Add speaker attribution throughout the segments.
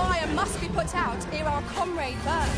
Speaker 1: fire must be put out ere our comrade burns.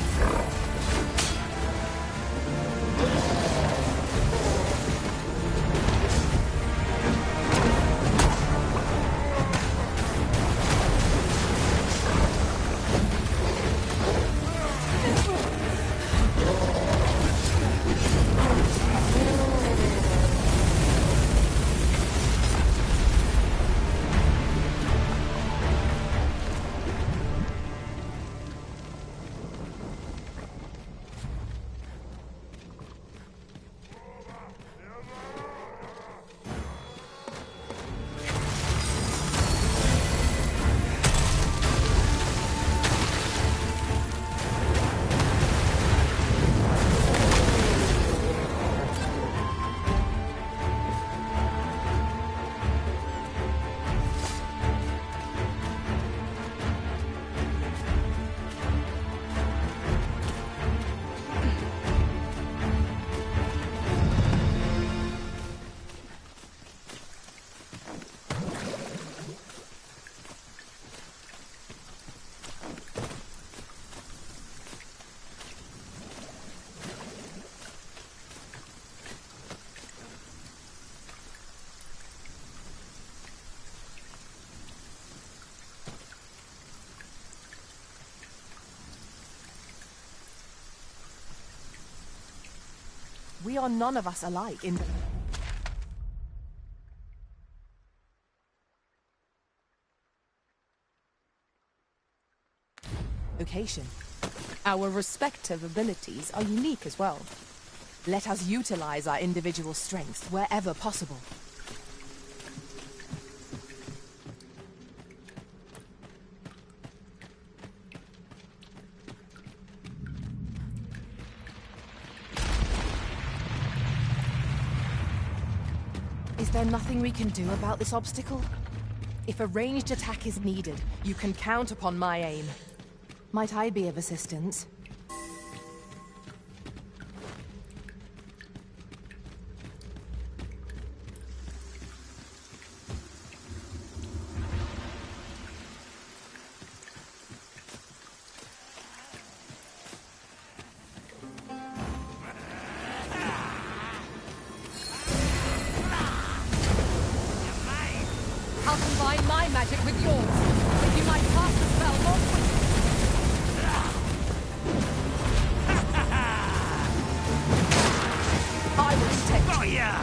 Speaker 2: We are none of us alike in the... location. Our respective abilities are unique as well. Let us utilize our individual strengths wherever possible. Is there nothing we can do about this obstacle? If a ranged attack is needed, you can count upon my aim. Might I be of assistance?
Speaker 1: I'll combine my magic with yours, so you might cast the spell more quickly. I will protect you.
Speaker 3: Oh, yeah!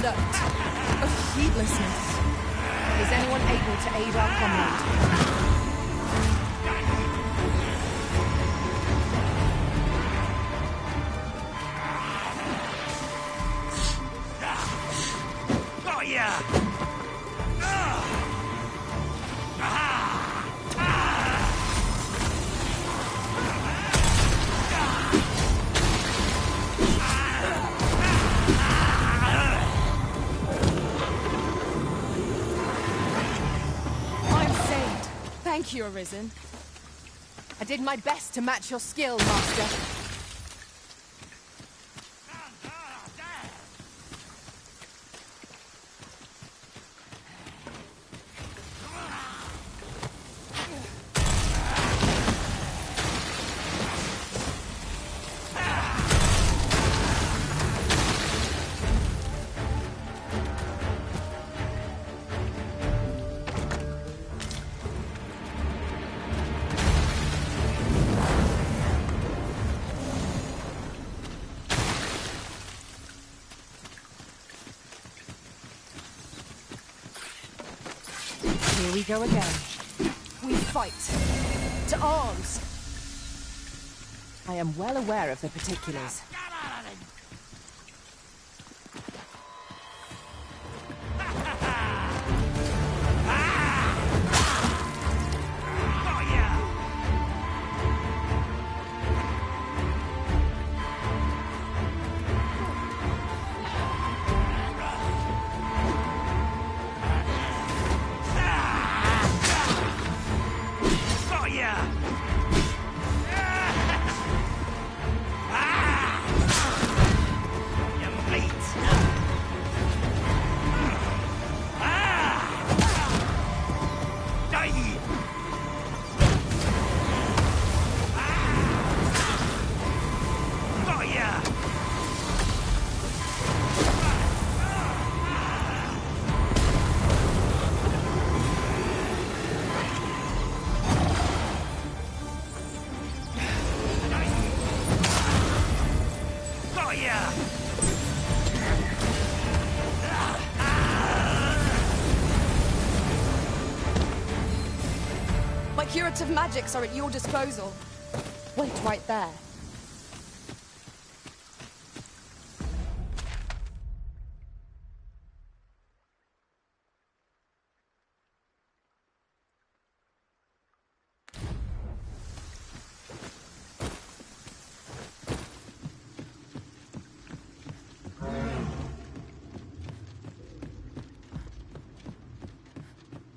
Speaker 2: Of heedlessness. Is anyone able to aid our comrade?
Speaker 3: Oh, yeah!
Speaker 2: Thank you, Arisen. I did my best to match your skill, Master. Here we go again. We fight. To arms! I am well aware of the particulars.
Speaker 1: My curative magics are at your disposal. Wait right there.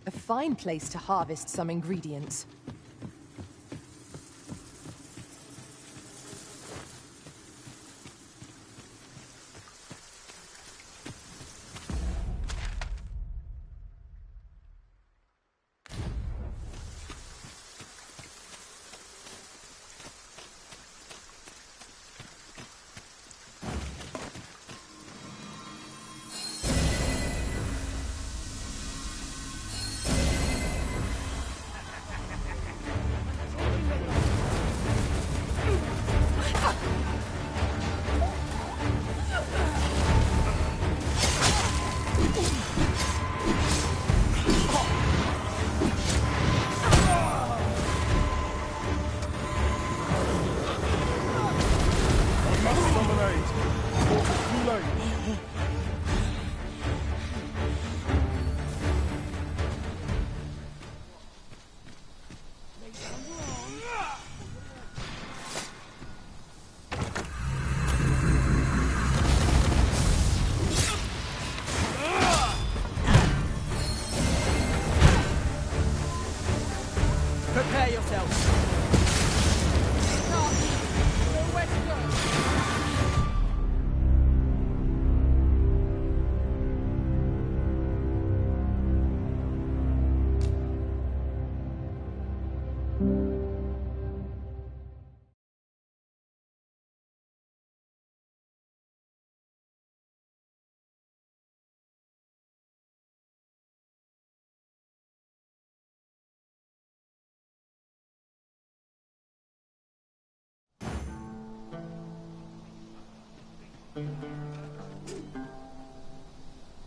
Speaker 2: A fine place to harvest some ingredients.
Speaker 3: Prepare yourself.
Speaker 1: Where to go?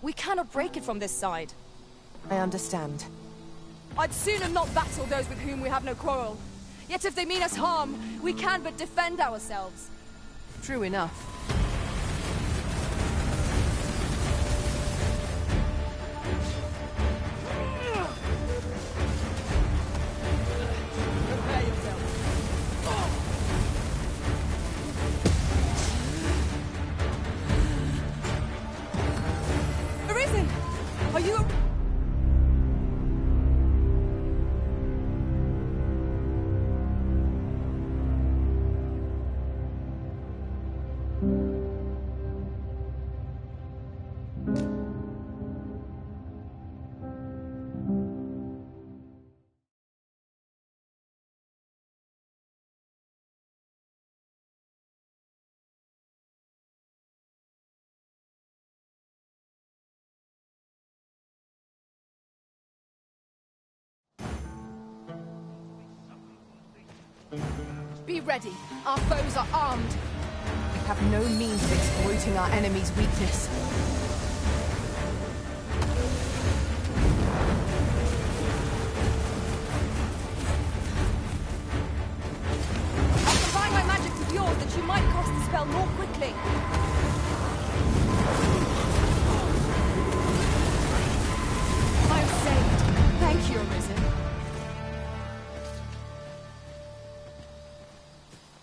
Speaker 4: We cannot break it from this side.
Speaker 2: I understand.
Speaker 1: I'd sooner not battle those with whom we have no quarrel. Yet if they mean us harm, we can but defend ourselves.
Speaker 2: True enough.
Speaker 3: Prepare yourself.
Speaker 1: Arisen! Are you...
Speaker 2: Be ready. Our foes are armed. We have no means of exploiting our enemy's weakness.
Speaker 1: I'll combine my magic with yours that you might cast the spell more quickly. I'm saved. Thank you, Arisen.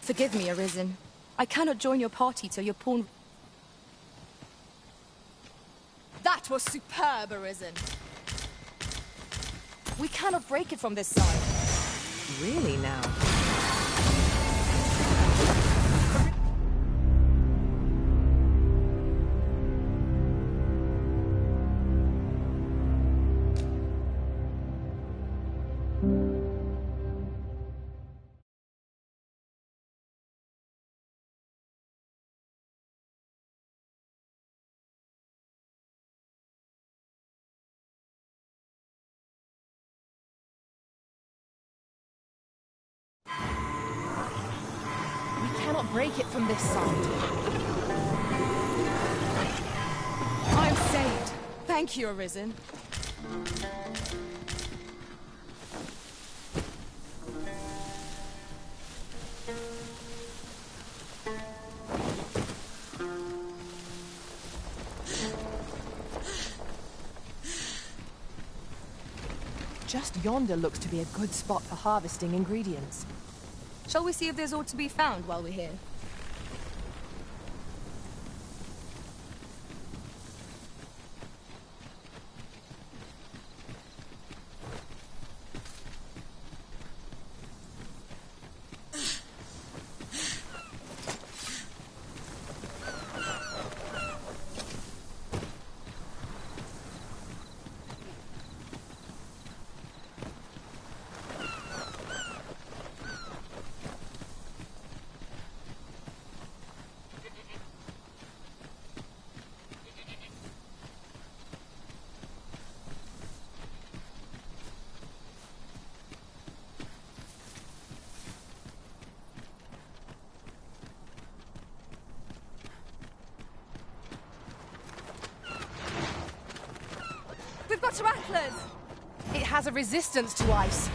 Speaker 4: Forgive me, Arisen. I cannot join your party till your pawn...
Speaker 1: That was superb, Arisen.
Speaker 4: We cannot break it from this side.
Speaker 2: Really now? We cannot break it from this side.
Speaker 1: I'm saved. Thank you, Arisen.
Speaker 2: Just yonder looks to be a good spot for harvesting ingredients.
Speaker 4: Shall we see if there's aught to be found while we're here?
Speaker 1: We've got tarantulas!
Speaker 2: It has a resistance to ice.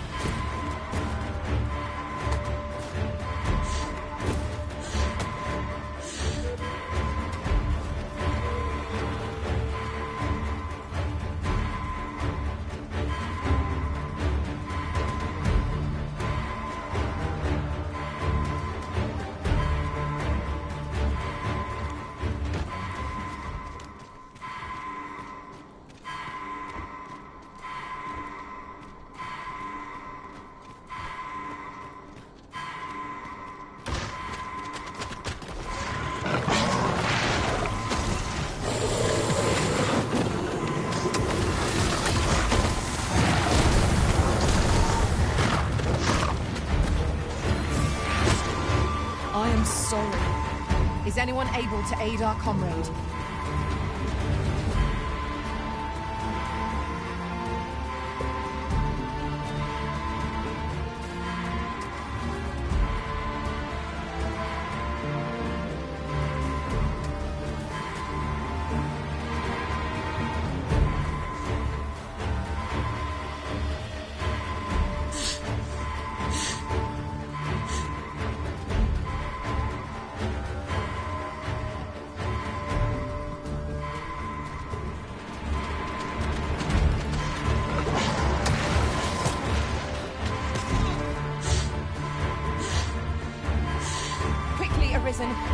Speaker 1: I am sorry.
Speaker 2: Is anyone able to aid our comrade?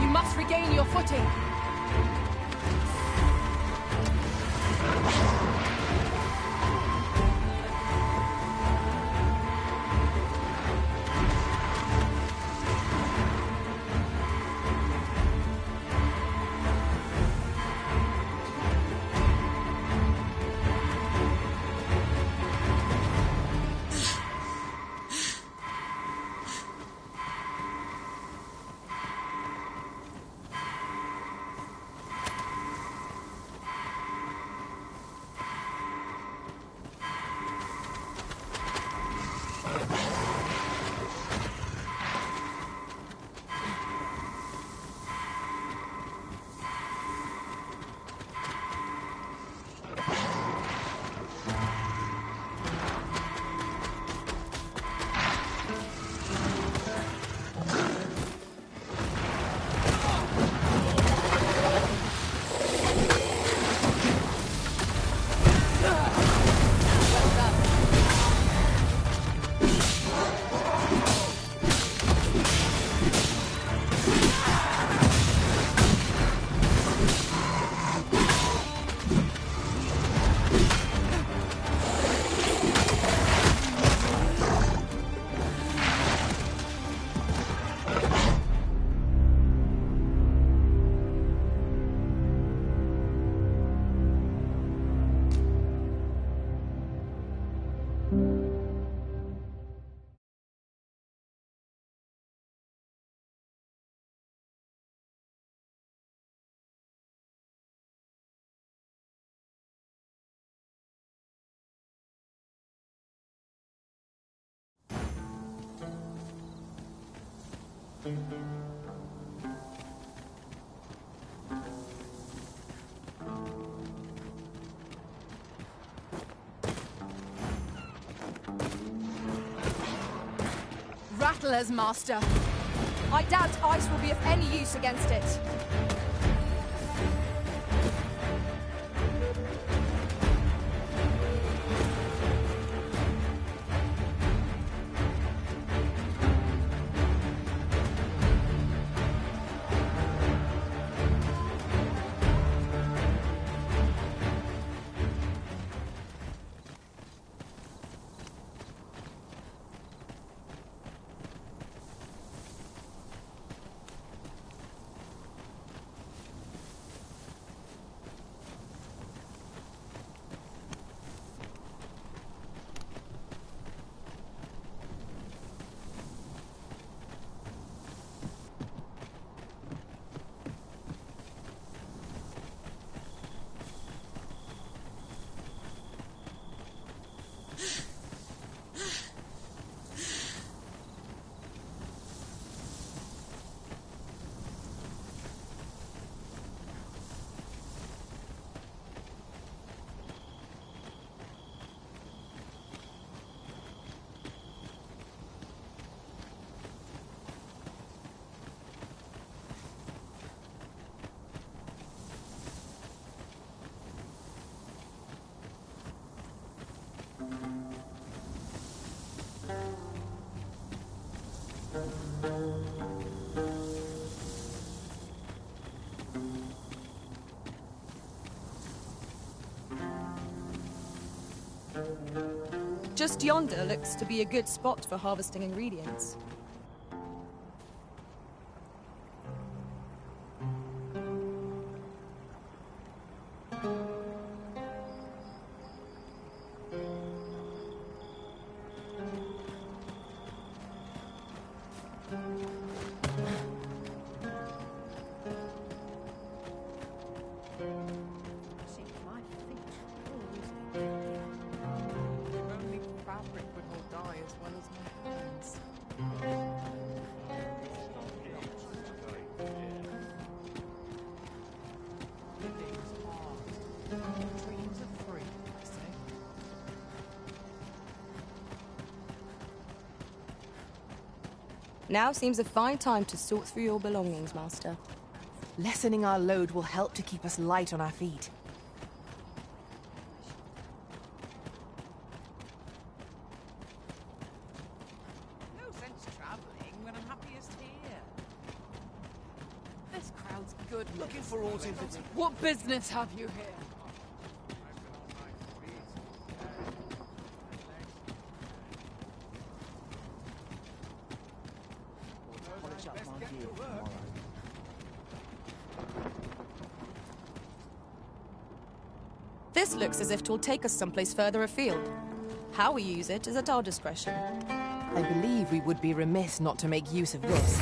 Speaker 2: You must regain your footing. Rattlers, Master.
Speaker 1: I doubt ice will be of any use against it.
Speaker 4: Just yonder looks to be a good spot for harvesting ingredients. Now seems a fine time to sort through your belongings, Master.
Speaker 2: Lessening our load will help to keep us light on our feet.
Speaker 5: No sense traveling when I'm happiest here.
Speaker 1: This crowd's good.
Speaker 3: Looking for all invitation.
Speaker 1: What business have you here?
Speaker 4: This looks as if 'twill take us someplace further afield. How we use it is at our discretion.
Speaker 2: I believe we would be remiss not to make use of this.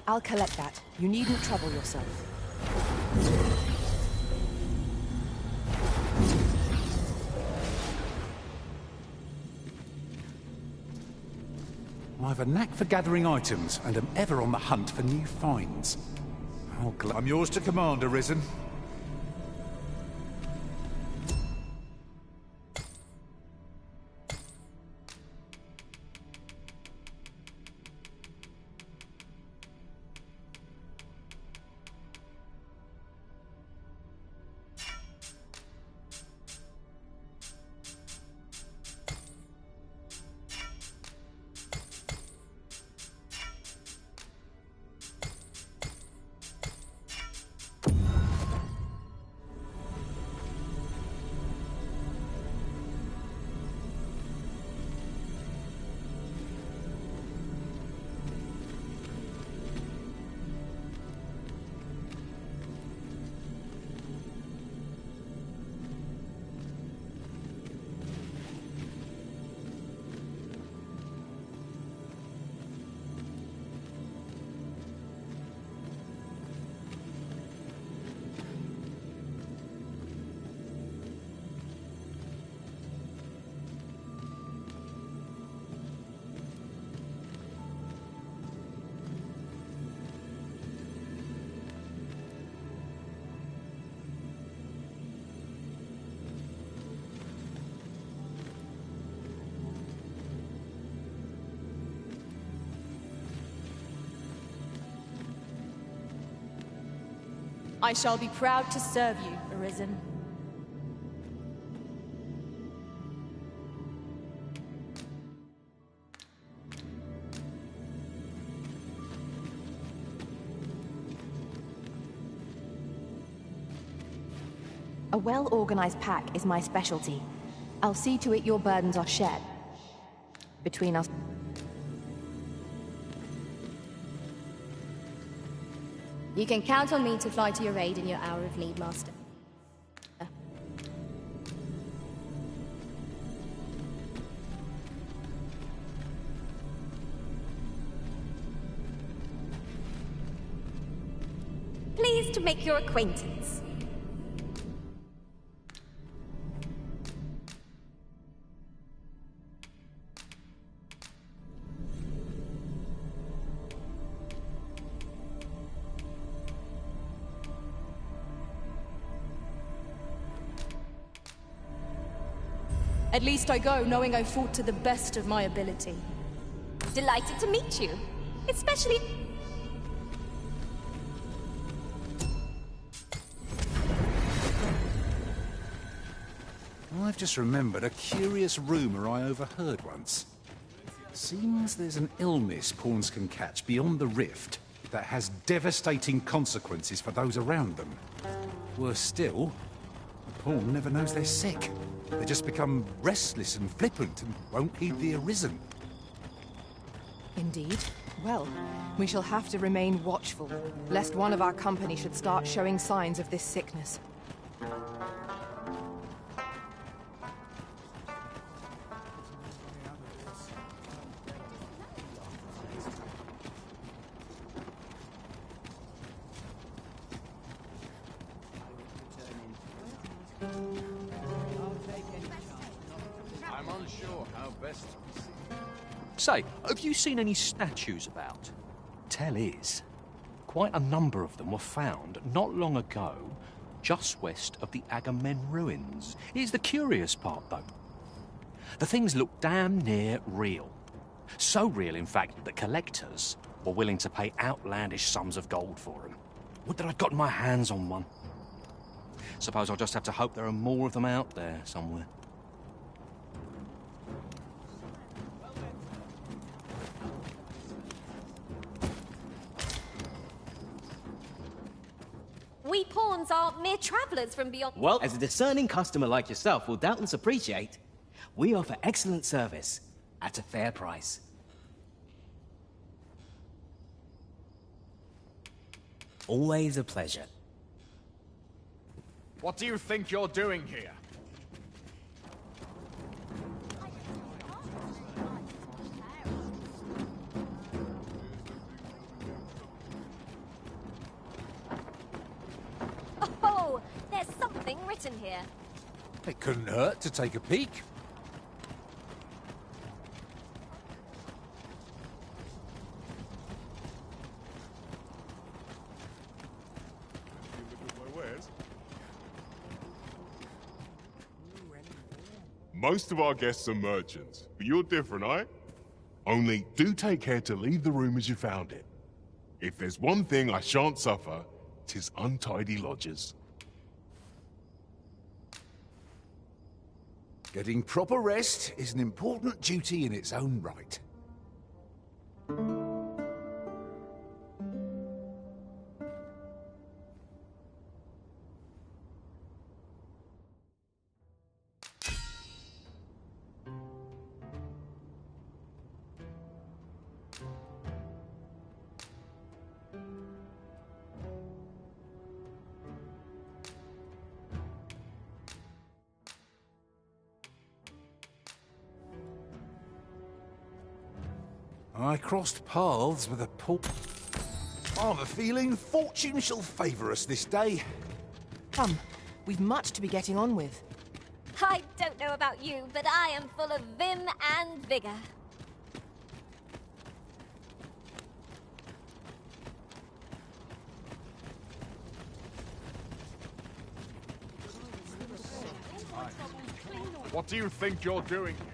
Speaker 2: I'll collect that. You needn't trouble yourself.
Speaker 6: I've a knack for gathering items, and am ever on the hunt for new finds. I'm yours to command, Arisen.
Speaker 4: I shall be proud to serve you, Arisen.
Speaker 2: A well-organized pack is my specialty. I'll see to it your burdens are shared. Between us...
Speaker 7: You can count on me to fly to your aid in your hour of need, Master. Please
Speaker 8: to make your acquaintance.
Speaker 1: At least I go knowing I fought to the best of my ability.
Speaker 8: Delighted to meet you. Especially...
Speaker 6: I've just remembered a curious rumour I overheard once. Seems there's an illness pawns can catch beyond the rift that has devastating consequences for those around them. Worse still, the pawn never knows they're sick. They just become restless and flippant and won't heed the arisen.
Speaker 2: Indeed. Well, we shall have to remain watchful, lest one of our company should start showing signs of this sickness.
Speaker 9: I'm unsure how best to proceed.
Speaker 10: Say, have you seen any statues about? Tell is, quite a number of them were found not long ago, just west of the Agamemnon ruins. Here's the curious part, though. The things look damn near real. So real, in fact, that collectors were willing to pay outlandish sums of gold for them. Would that I'd gotten my hands on one. Suppose I'll just have to hope there are more of them out there somewhere.
Speaker 8: We pawns are mere travellers from beyond...
Speaker 11: Well, as a discerning customer like yourself will doubtless appreciate, we offer excellent service at a fair price. Always a pleasure.
Speaker 9: What do you think you're doing here?
Speaker 8: Oh, there's something written here.
Speaker 6: It couldn't hurt to take a peek.
Speaker 12: Most of our guests are merchants, but you're different, eh? Only do take care to leave the room as you found it. If there's one thing I shan't suffer, 'tis untidy lodgers.
Speaker 6: Getting proper rest is an important duty in its own right. I crossed paths with a poor... I've a feeling fortune shall favour us this day.
Speaker 2: Come, we've much to be getting on with.
Speaker 8: I don't know about you, but I am full of vim and vigour.
Speaker 9: What do you think you're doing here?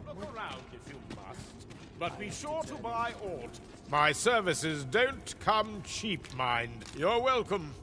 Speaker 13: Look around if you must, but be sure to buy aught. My services don't come cheap, mind. You're welcome.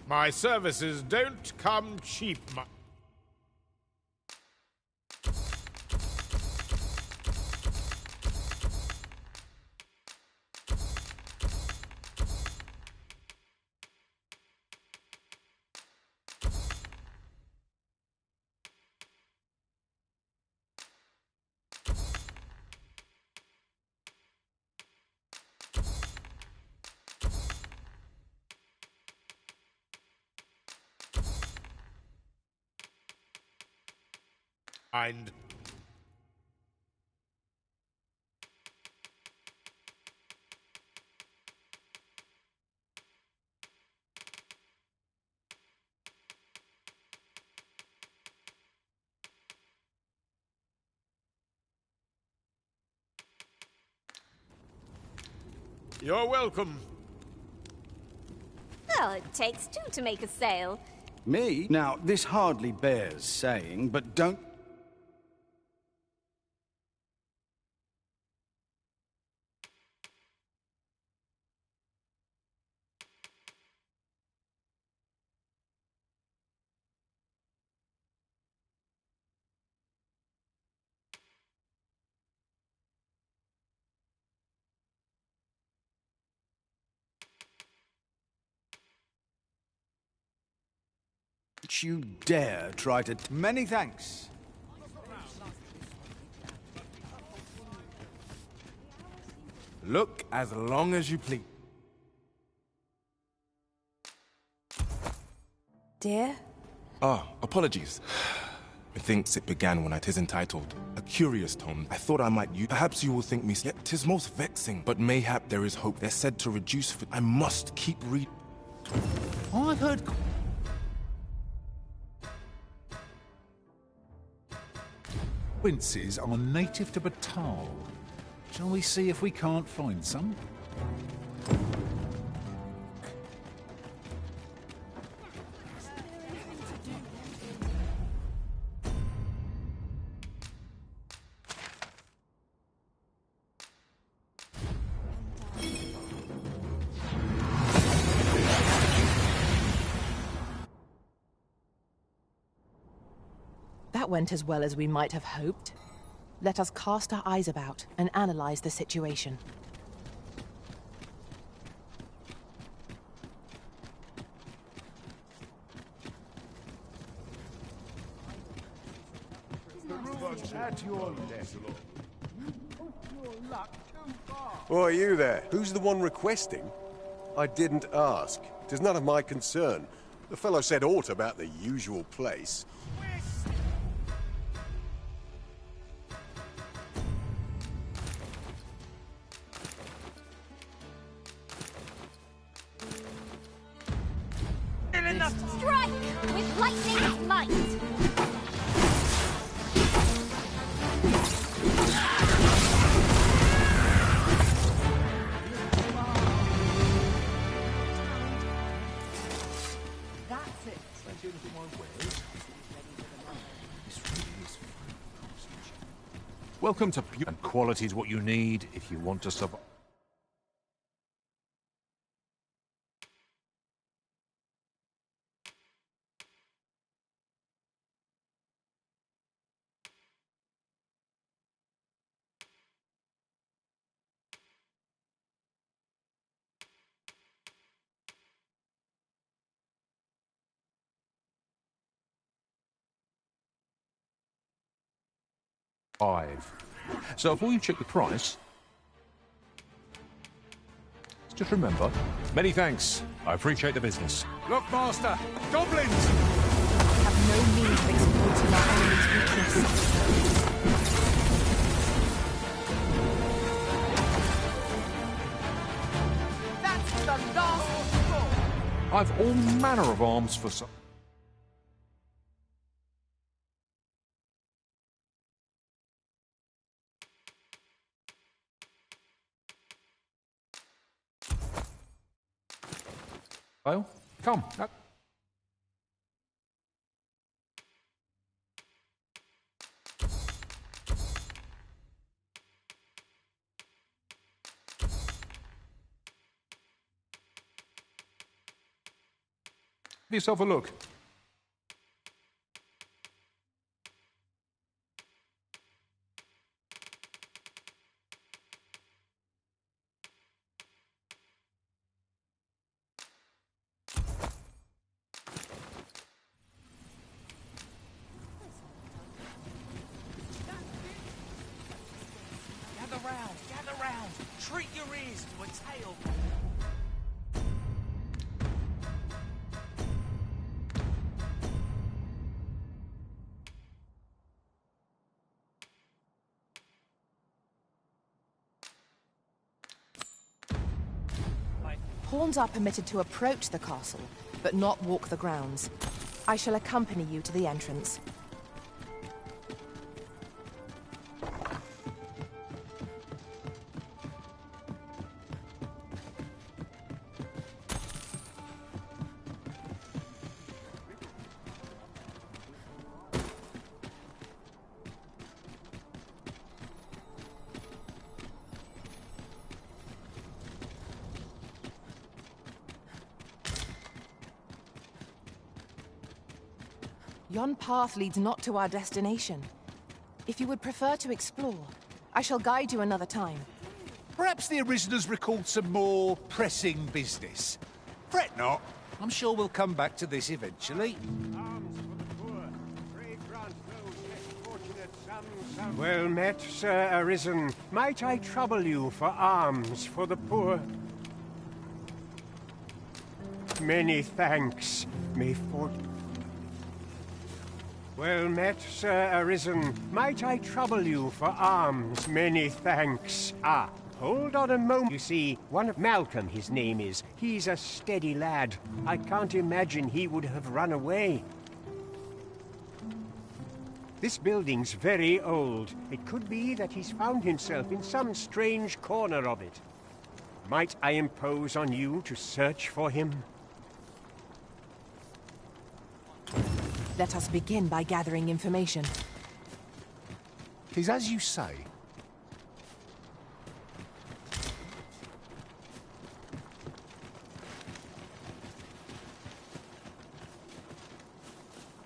Speaker 13: My services don't come cheap, mind. You're welcome.
Speaker 8: Well, it takes two to make a sale.
Speaker 14: Me? Now, this hardly bears saying, but don't... you dare try to...
Speaker 15: Many thanks.
Speaker 9: Look as long as you please.
Speaker 4: Dear?
Speaker 16: Ah, apologies. Methinks it began when I tis entitled A Curious Tome. I thought I might use... Perhaps you will think me... Yet tis most vexing, but mayhap there is hope. They're said to reduce... I must keep reading.
Speaker 6: I heard... Quinces are native to Batal. Shall we see if we can't find some?
Speaker 2: That went as well as we might have hoped. Let us cast our eyes about and analyze the situation.
Speaker 9: At your left.
Speaker 17: Oh, are you there? Who's the one requesting? I didn't ask. 'Tis none of my concern. The fellow said aught about the usual place.
Speaker 8: Strike with lightning's might!
Speaker 10: Welcome to Pure, and quality is what you need if you want to survive. So before you check the price, just remember, many thanks. I appreciate the business.
Speaker 13: Look, Master! Goblins!
Speaker 2: We have no means of exploiting our enemy's weakness.
Speaker 3: That's the last straw!
Speaker 10: I've all manner of arms for some. Well, come.
Speaker 6: yourself a look.
Speaker 3: Gather round. Treat your ears to a tale.
Speaker 2: Pawns are permitted to approach the castle, but not walk the grounds. I shall accompany you to the entrance. Yon path leads not to our destination. If you would prefer to explore, I shall guide you another time.
Speaker 6: Perhaps the Arisoners recalled some more pressing business. Fret not. I'm sure we'll come back to this eventually.
Speaker 15: Well met, Sir Arisen. Might I trouble you for alms for the poor? Many thanks. May fortune... Well met, Sir Arisen. Might I trouble you for alms? Many thanks. Ah, hold on a moment. You see, one of Malcolm, his name is. He's a steady lad. I can't imagine he would have run away. This building's very old. It could be that he's found himself in some strange corner of it. Might I impose on you to search for him?
Speaker 2: Let us begin by gathering information.
Speaker 6: 'Tis as you say.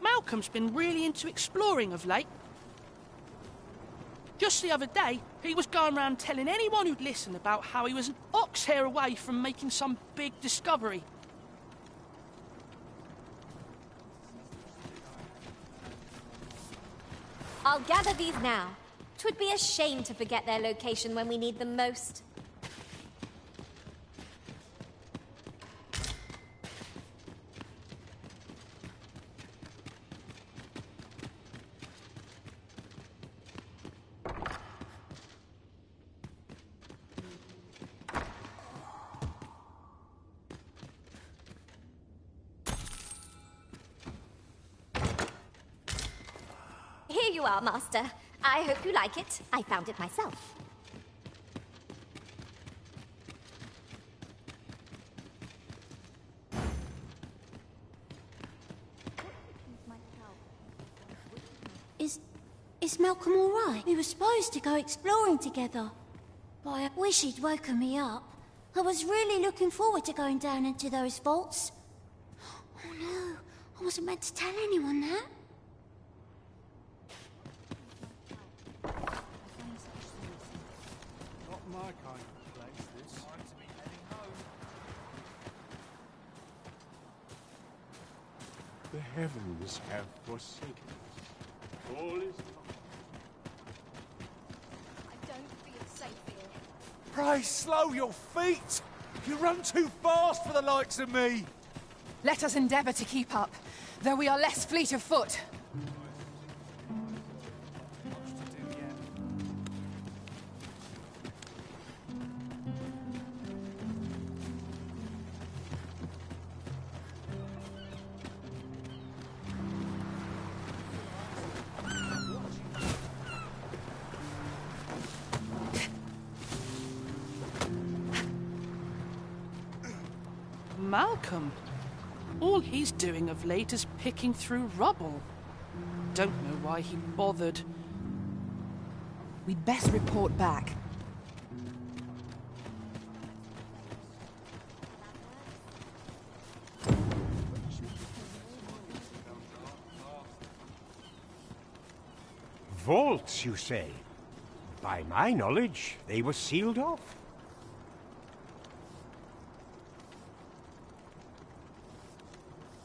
Speaker 18: Malcolm's been really into exploring of late. Just the other day, he was going around telling anyone who'd listen about how he was an ox hair away from making some big discovery.
Speaker 8: I'll gather these now. 'Twould be a shame to forget their location when we need them most. Here you are, Master. I hope you like it. I found it myself.
Speaker 19: Is Malcolm all right? We were supposed to go exploring together. But I wish he'd woken me up. I was really looking forward to going down into those vaults. Oh no, I wasn't meant to tell anyone that.
Speaker 14: Not my kind of place, this. Time to be heading home.
Speaker 15: The heavens have forsaken us. All is
Speaker 1: I don't feel safe here.
Speaker 6: Pray slow your feet! You run too fast for the likes of me!
Speaker 2: Let us endeavour to keep up, though we are less fleet of foot.
Speaker 18: Malcolm. All he's doing of late is picking through rubble. Don't know why he bothered.
Speaker 2: We'd best report back.
Speaker 15: Vaults, you say? By my knowledge, they were sealed off.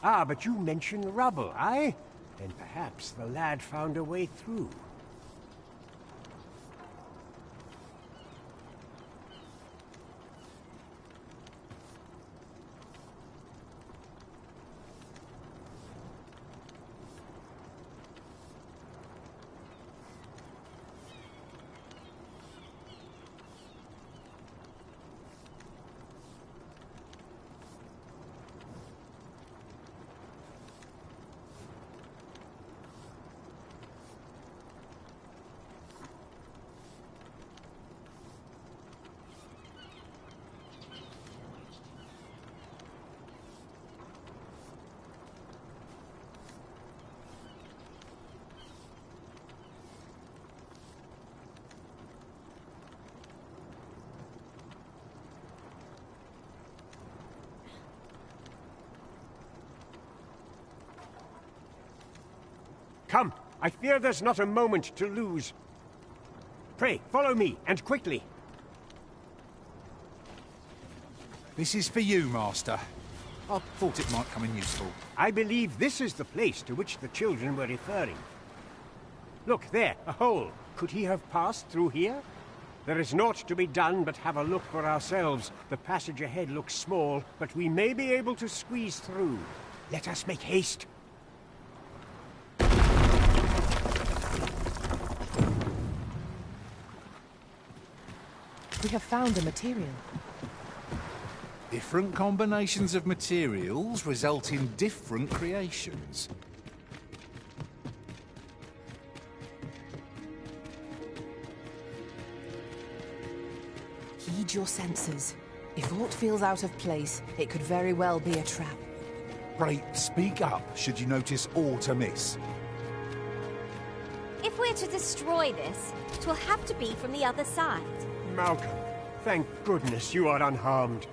Speaker 15: Ah, but you mentioned rubble, aye? Then perhaps the lad found a way through. Come, I fear there's not a moment to lose. Pray, follow me, and quickly.
Speaker 6: This is for you, Master. I thought it might come in useful.
Speaker 15: I believe this is the place to which the children were referring. Look, there, a hole. Could he have passed through here? There is naught to be done but have a look for ourselves. The passage ahead looks small, but we may be able to squeeze through. Let us make haste.
Speaker 2: We have found a material.
Speaker 6: Different combinations of materials result in different creations.
Speaker 2: Heed your senses. If aught feels out of place, it could very well be a trap.
Speaker 6: Pray, speak up should you notice aught amiss.
Speaker 8: If we're to destroy this, it will have to be from the other side.
Speaker 15: Malcolm, thank goodness you are unharmed.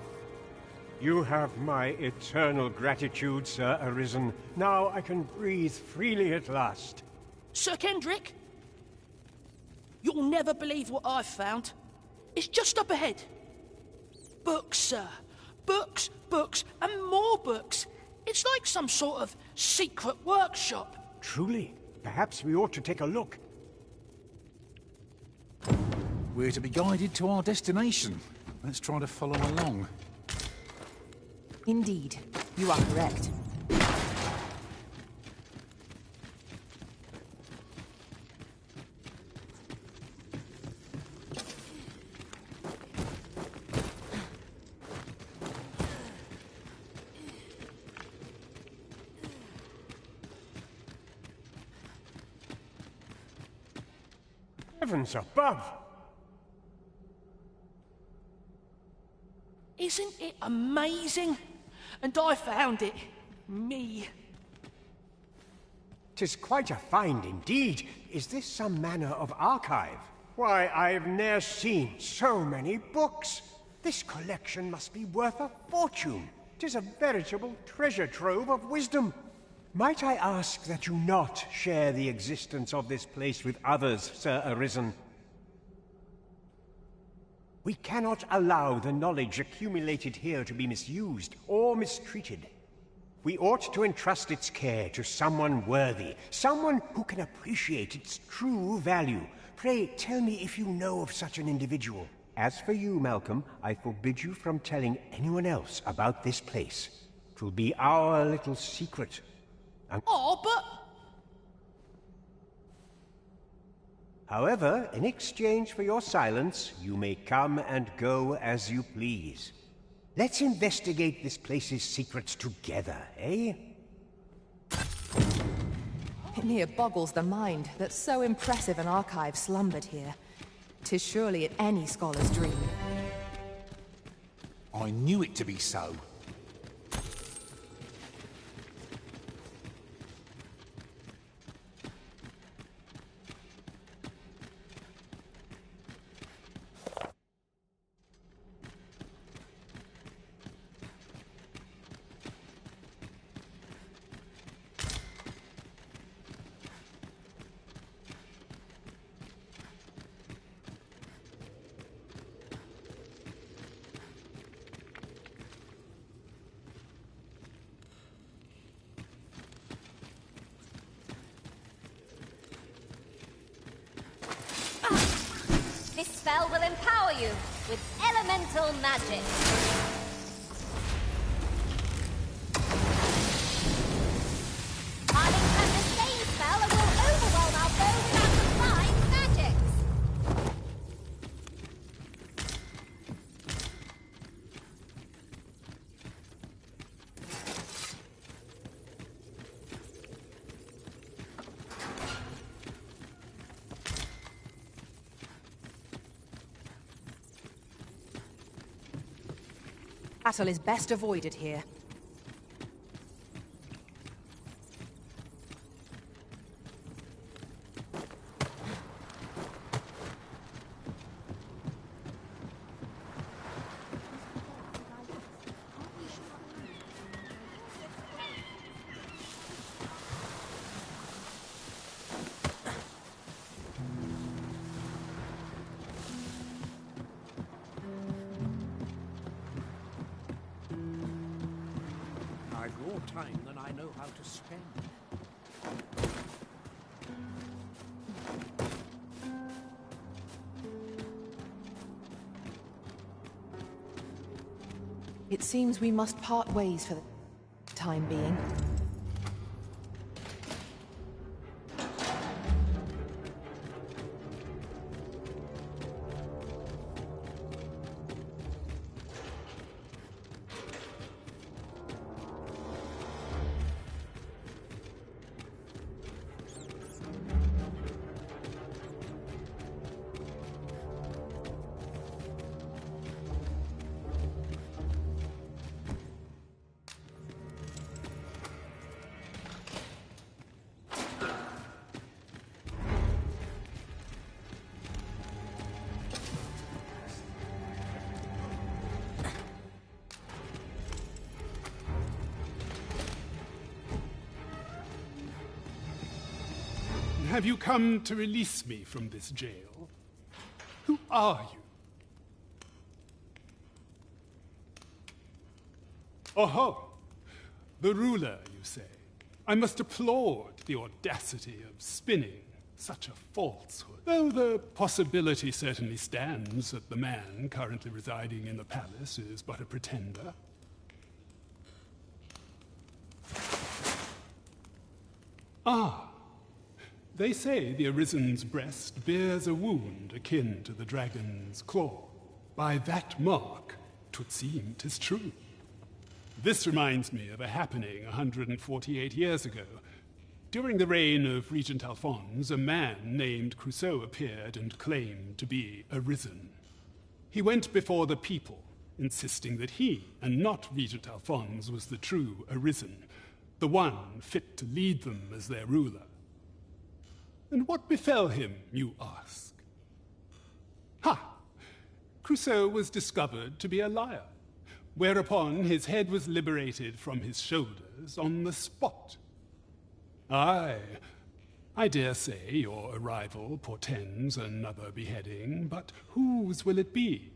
Speaker 15: You have my eternal gratitude, Sir Arisen. Now I can breathe freely at last.
Speaker 18: Sir Kendrick? You'll never believe what I've found. It's just up ahead. Books, sir. Books, books, and more books. It's like some sort of secret workshop.
Speaker 15: Truly? Perhaps we ought to take a look.
Speaker 6: We're to be guided to our destination. Let's try to follow along.
Speaker 2: Indeed, you are correct.
Speaker 15: Heavens above!
Speaker 18: Isn't it amazing? And I found it. Me.
Speaker 15: 'Tis quite a find indeed. Is this some manner of archive? Why, I've ne'er seen so many books. This collection must be worth a fortune. 'Tis a veritable treasure trove of wisdom. Might I ask that you not share the existence of this place with others, Sir Arisen? We cannot allow the knowledge accumulated here to be misused or mistreated. We ought to entrust its care to someone worthy, someone who can appreciate its true value. Pray, tell me if you know of such an individual. As for you, Malcolm, I forbid you from telling anyone else about this place. 'Twill be our little secret.
Speaker 18: Oh, but...
Speaker 15: However, in exchange for your silence, you may come and go as you please. Let's investigate this place's secrets together, eh?
Speaker 2: It near boggles the mind that so impressive an archive slumbered here. 'Tis surely any scholar's dream.
Speaker 6: I knew it to be so.
Speaker 8: battle will empower you with elemental magic. Harling can sustain spell and will overwhelm our foe without applying magics.
Speaker 2: Battle is best avoided here.
Speaker 13: I've more time than I know how to spend.
Speaker 2: It seems we must part ways for the time being.
Speaker 20: Have you come to release me from this jail? Who are you? Oh, the ruler, you say. I must applaud the audacity of spinning such a falsehood. Though the possibility certainly stands that the man currently residing in the palace is but a pretender. Ah. They say the Arisen's breast bears a wound akin to the dragon's claw. By that mark, 'twould seem 'tis true. This reminds me of a happening 148 years ago. During the reign of Regent Alphonse, a man named Crusoe appeared and claimed to be Arisen. He went before the people, insisting that he, and not Regent Alphonse, was the true Arisen, the one fit to lead them as their ruler. And what befell him, you ask? Ha! Crusoe was discovered to be a liar, whereupon his head was liberated from his shoulders on the spot. Aye, I dare say your arrival portends another beheading, but whose will it be,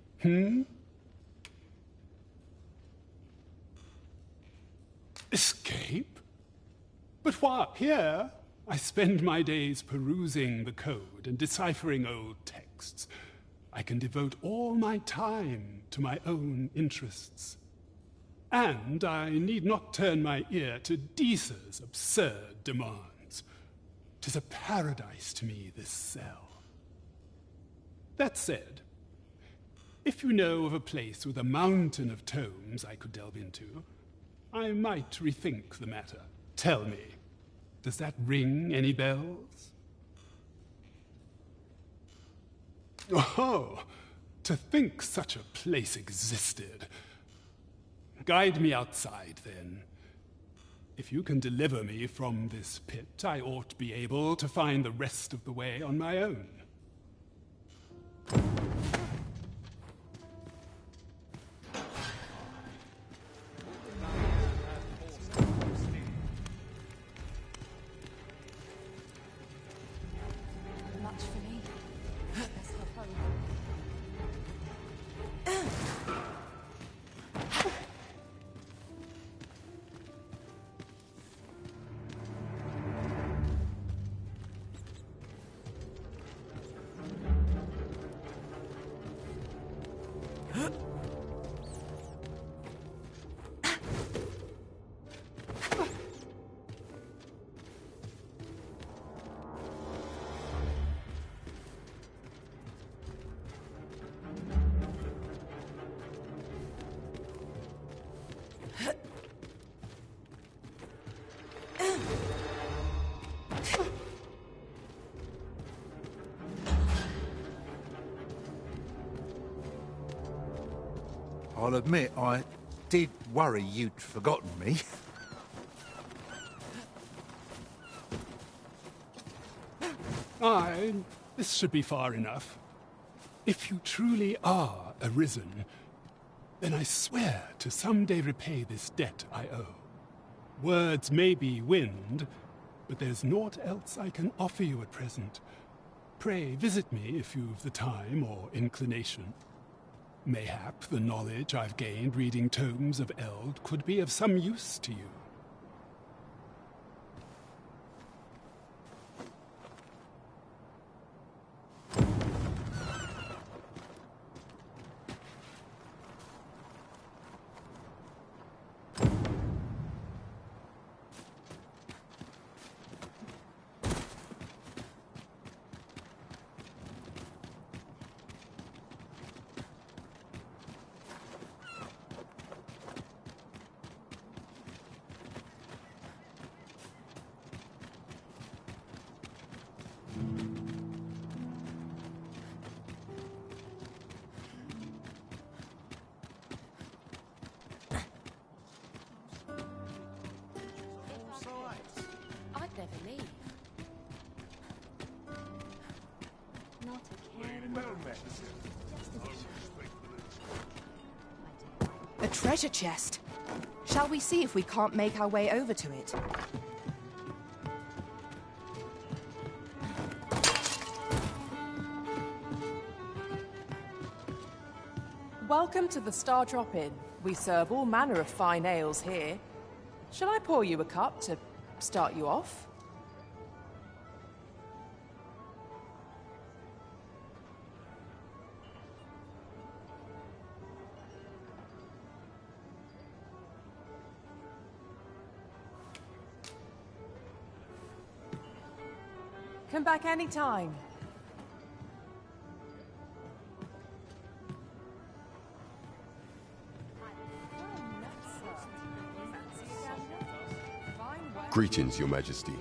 Speaker 20: Escape? But why here? I spend my days perusing the code and deciphering old texts. I can devote all my time to my own interests. And I need not turn my ear to Deesa's absurd demands. 'Tis a paradise to me, this cell. That said, if you know of a place with a mountain of tomes I could delve into, I might rethink the matter. Tell me. Does that ring any bells? Oh, to think such a place existed. Guide me outside, then. If you can deliver me from this pit, I ought to be able to find the rest of the way on my own.
Speaker 6: I'll admit I did worry you'd forgotten me.
Speaker 20: Aye, this should be far enough. If you truly are arisen, then I swear to someday repay this debt I owe. Words may be wind, but there's naught else I can offer you at present. Pray visit me if you've the time or inclination. Mayhap the knowledge I've gained reading tomes of Eld could be of some use to you.
Speaker 2: I'd never leave.
Speaker 8: Not
Speaker 2: A treasure chest. Shall we see if we can't make our way over to it?
Speaker 21: Welcome to the Star Drop Inn. We serve all manner of fine ales here. Shall I pour you a cup to start you off? Come back anytime.
Speaker 17: Greetings, Your Majesty.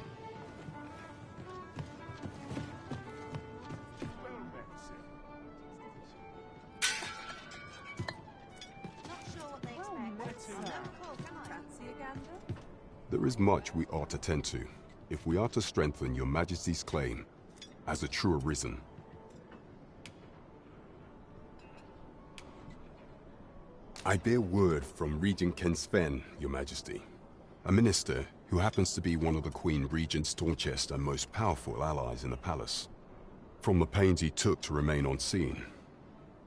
Speaker 17: There is much we ought to tend to, if we are to strengthen Your Majesty's claim as a true arisen. I bear word from Regent Ken Sven, Your Majesty, a minister who happens to be one of the Queen Regent's staunchest and most powerful allies in the palace. From the pains he took to remain on scene,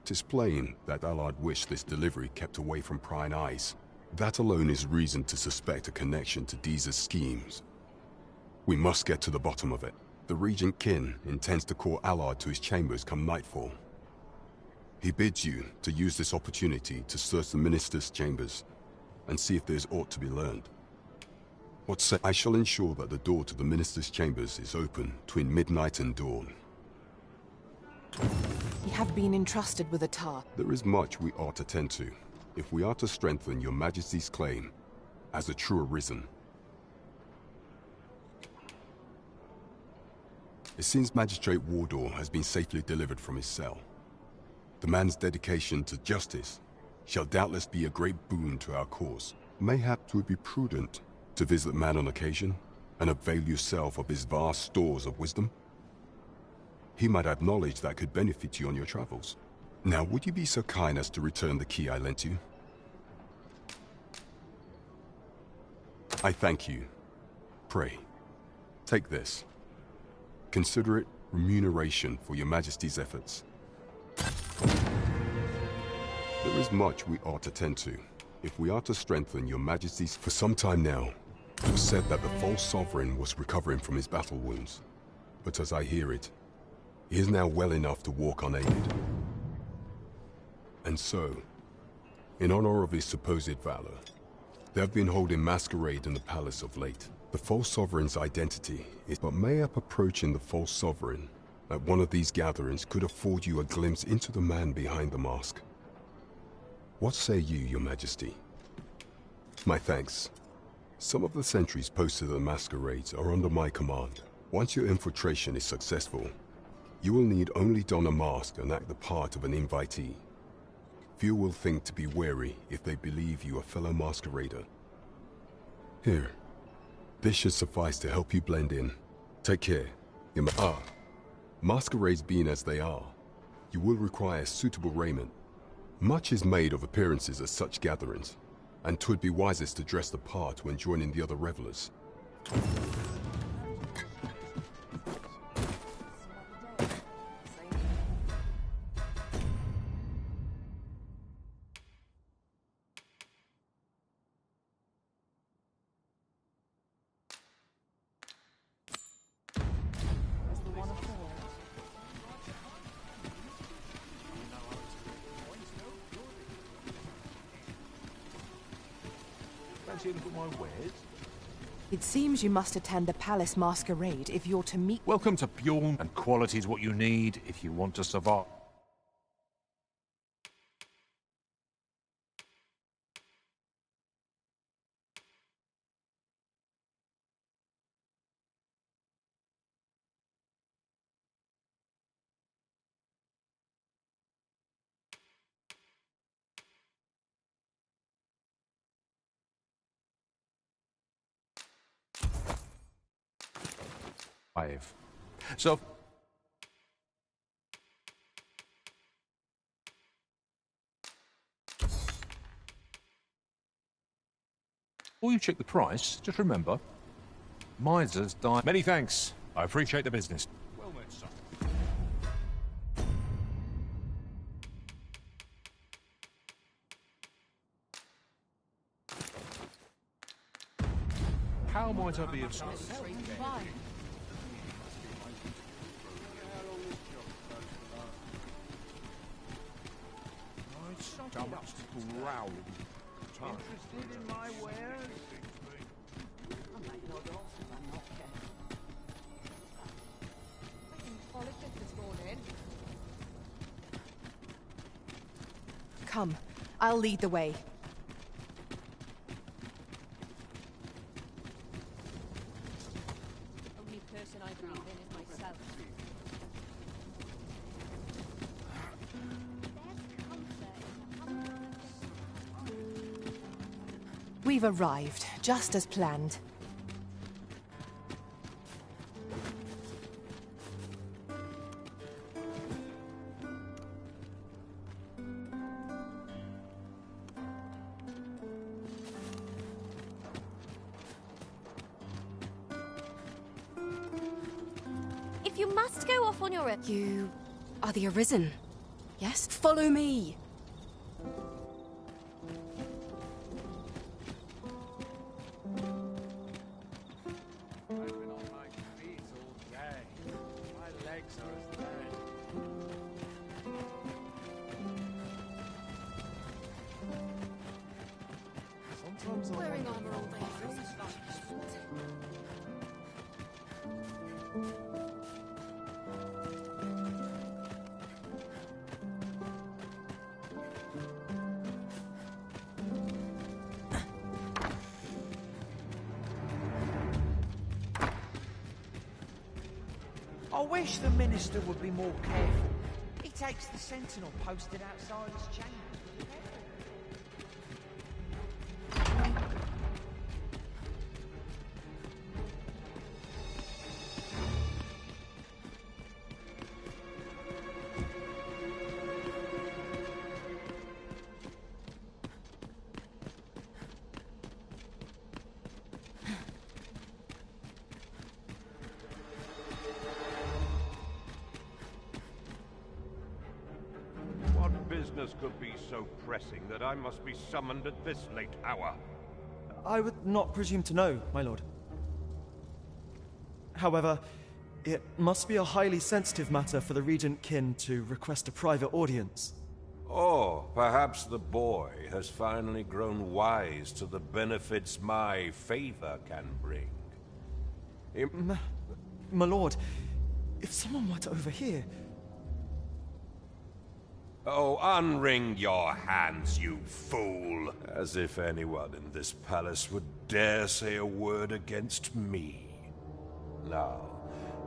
Speaker 17: 'tis plain that Allard wished this delivery kept away from prying eyes. That alone is reason to suspect a connection to Deeza's schemes. We must get to the bottom of it. The Regent Kin intends to call Allard to his chambers come nightfall. He bids you to use this opportunity to search the minister's chambers and see if there's aught to be learned. What say? I shall ensure that the door to the minister's chambers is open between midnight and dawn.
Speaker 2: We have been entrusted with a task.
Speaker 17: There is much we ought to tend to, if we are to strengthen Your Majesty's claim as a true arisen. It seems Magistrate Wardor has been safely delivered from his cell. The man's dedication to justice shall doubtless be a great boon to our cause. Mayhap it would be prudent to visit the man on occasion and avail yourself of his vast stores of wisdom. He might have knowledge that could benefit you on your travels. Now, would you be so kind as to return the key I lent you? I thank you. Pray, take this. Consider it remuneration for Your Majesty's efforts. There is much we ought to tend to, if we are to strengthen Your Majesty's... For some time now, it was said that the false sovereign was recovering from his battle wounds. But as I hear it, he is now well enough to walk unaided. And so, in honor of his supposed valor, they have been holding masquerade in the palace of late. The false sovereign's identity is... But mayhap approaching the false sovereign at one of these gatherings could afford you a glimpse into the man behind the mask. What say you, Your Majesty? My thanks. Some of the sentries posted at the masquerades are under my command. Once your infiltration is successful, you will need only don a mask and act the part of an invitee. Few will think to be wary if they believe you a fellow masquerader. Here. This should suffice to help you blend in. Take care. Masquerades being as they are, you will require suitable raiment. Much is made of appearances at such gatherings, and 'twould be wisest to dress the part when joining the other revelers.
Speaker 10: Fancy a look at my wares?
Speaker 2: It seems you must attend the palace masquerade if you're to meet...
Speaker 10: Welcome to Bjorn, and quality is what you need if you want to survive. So, before you check the price, just remember, misers die. Many thanks. I appreciate the business. Well met, son. How might I be of service?
Speaker 13: Stomach's growling. Interested in my wares?
Speaker 2: Come, I'll lead the way.
Speaker 1: Only person I believe in is myself.
Speaker 2: We've arrived, just as planned.
Speaker 8: If you must go off on your own...
Speaker 4: You are the Arisen. Yes? Follow me.
Speaker 1: Wearing armor all day.
Speaker 3: I wish the Minister would be more careful. He takes the sentinel posted outside his chamber.
Speaker 5: Business could be so pressing that I must be summoned at this late hour.
Speaker 22: I would not presume to know, my lord. However, it must be a highly sensitive matter for the Regent Kin to request a private audience.
Speaker 5: Or perhaps the boy has finally grown wise to the benefits my favor can bring.
Speaker 22: My lord, if someone were to overhear...
Speaker 5: Oh, unwring your hands, you fool! As if anyone in this palace would dare say a word against me. Now,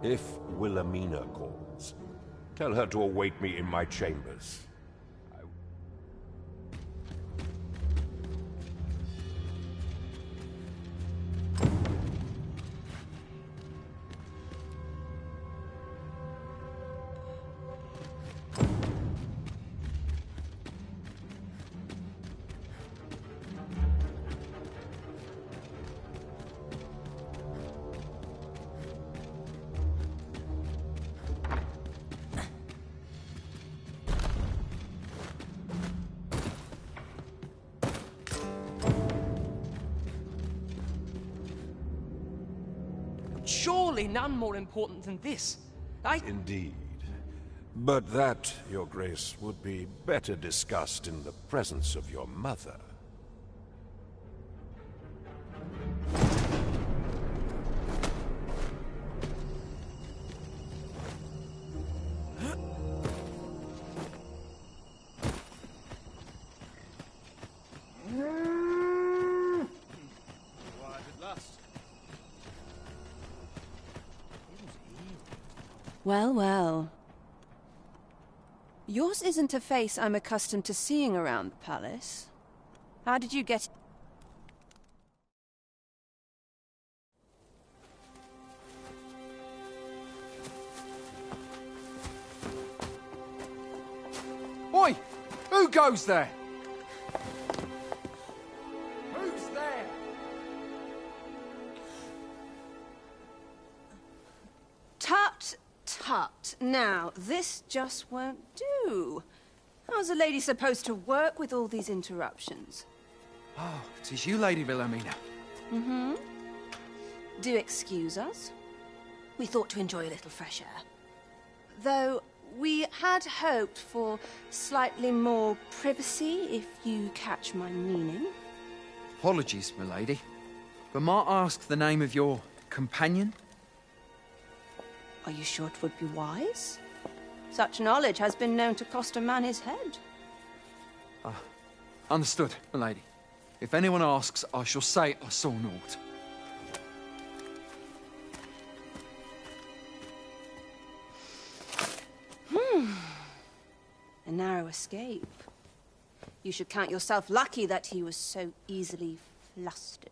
Speaker 5: if Wilhelmina calls, tell her to await me in my chambers.
Speaker 18: surely none more important than this.
Speaker 5: Indeed. But that, Your Grace, would be better discussed in the presence of your mother.
Speaker 7: Well, well. Yours isn't a face I'm accustomed to seeing around the palace. How did you get...
Speaker 11: Oi! Who goes there? Who's there?
Speaker 7: Tut, tut. Now, this just won't do. How's a lady supposed to work with all these interruptions?
Speaker 11: Oh, it is you, Lady Wilhelmina.
Speaker 7: Mm-hmm. Do excuse us. We thought to enjoy a little fresh air. Though we had hoped for slightly more privacy, if you catch my meaning.
Speaker 11: Apologies, milady. But might I ask the name of your companion?
Speaker 7: Are you sure it would be wise? Such knowledge has been known to cost a man his head.
Speaker 11: Understood, milady. If anyone asks, I shall say I saw naught.
Speaker 7: A narrow escape. You should count yourself lucky that he was so easily flustered.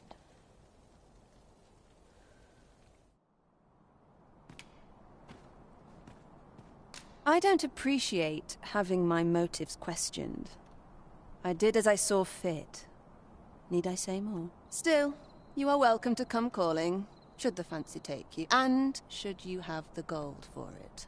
Speaker 7: I don't appreciate having my motives questioned. I did as I saw fit. Need I say more? Still, you are welcome to come calling, should the fancy take you, and should you have the gold for it.